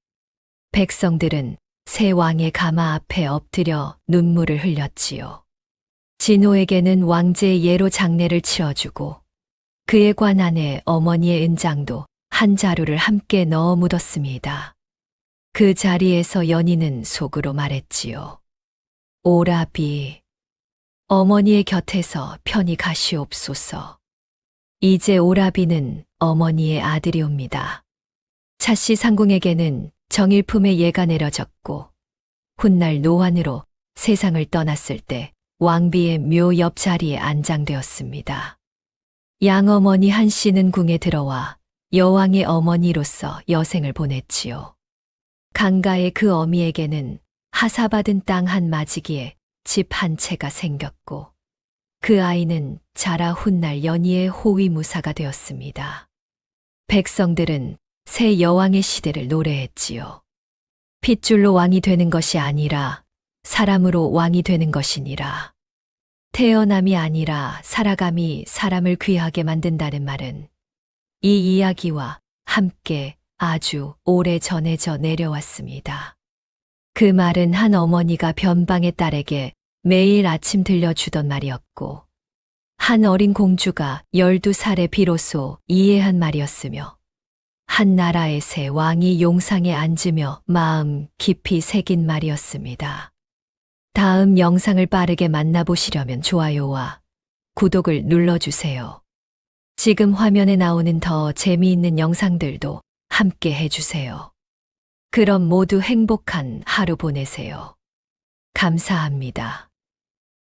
백성들은 새 왕의 가마 앞에 엎드려 눈물을 흘렸지요. 진호에게는 왕제의 예로 장례를 치러주고 그의 관 안에 어머니의 은장도 한 자루를 함께 넣어 묻었습니다. 그 자리에서 연희는 속으로 말했지요. 오라비, 어머니의 곁에서 편히 가시옵소서. 이제 오라비는 어머니의 아들이옵니다. 차씨 상궁에게는 정일품의 예가 내려졌고 훗날 노환으로 세상을 떠났을 때 왕비의 묘 옆자리에 안장되었습니다. 양어머니 한씨는 궁에 들어와 여왕의 어머니로서 여생을 보냈지요. 강가의 그 어미에게는 하사받은 땅 한 마지기에 집 한 채가 생겼고 그 아이는 자라 훗날 연희의 호위무사가 되었습니다. 백성들은 새 여왕의 시대를 노래했지요. 핏줄로 왕이 되는 것이 아니라 사람으로 왕이 되는 것이니라. 태어남이 아니라 살아감이 사람을 귀하게 만든다는 말은 이 이야기와 함께 아주 오래 전해져 내려왔습니다. 그 말은 한 어머니가 변방의 딸에게 매일 아침 들려주던 말이었고 한 어린 공주가 12살에 비로소 이해한 말이었으며 한 나라의 새 왕이 용상에 앉으며 마음 깊이 새긴 말이었습니다. 다음 영상을 빠르게 만나보시려면 좋아요와 구독을 눌러주세요. 지금 화면에 나오는 더 재미있는 영상들도 함께 해주세요. 그럼 모두 행복한 하루 보내세요. 감사합니다.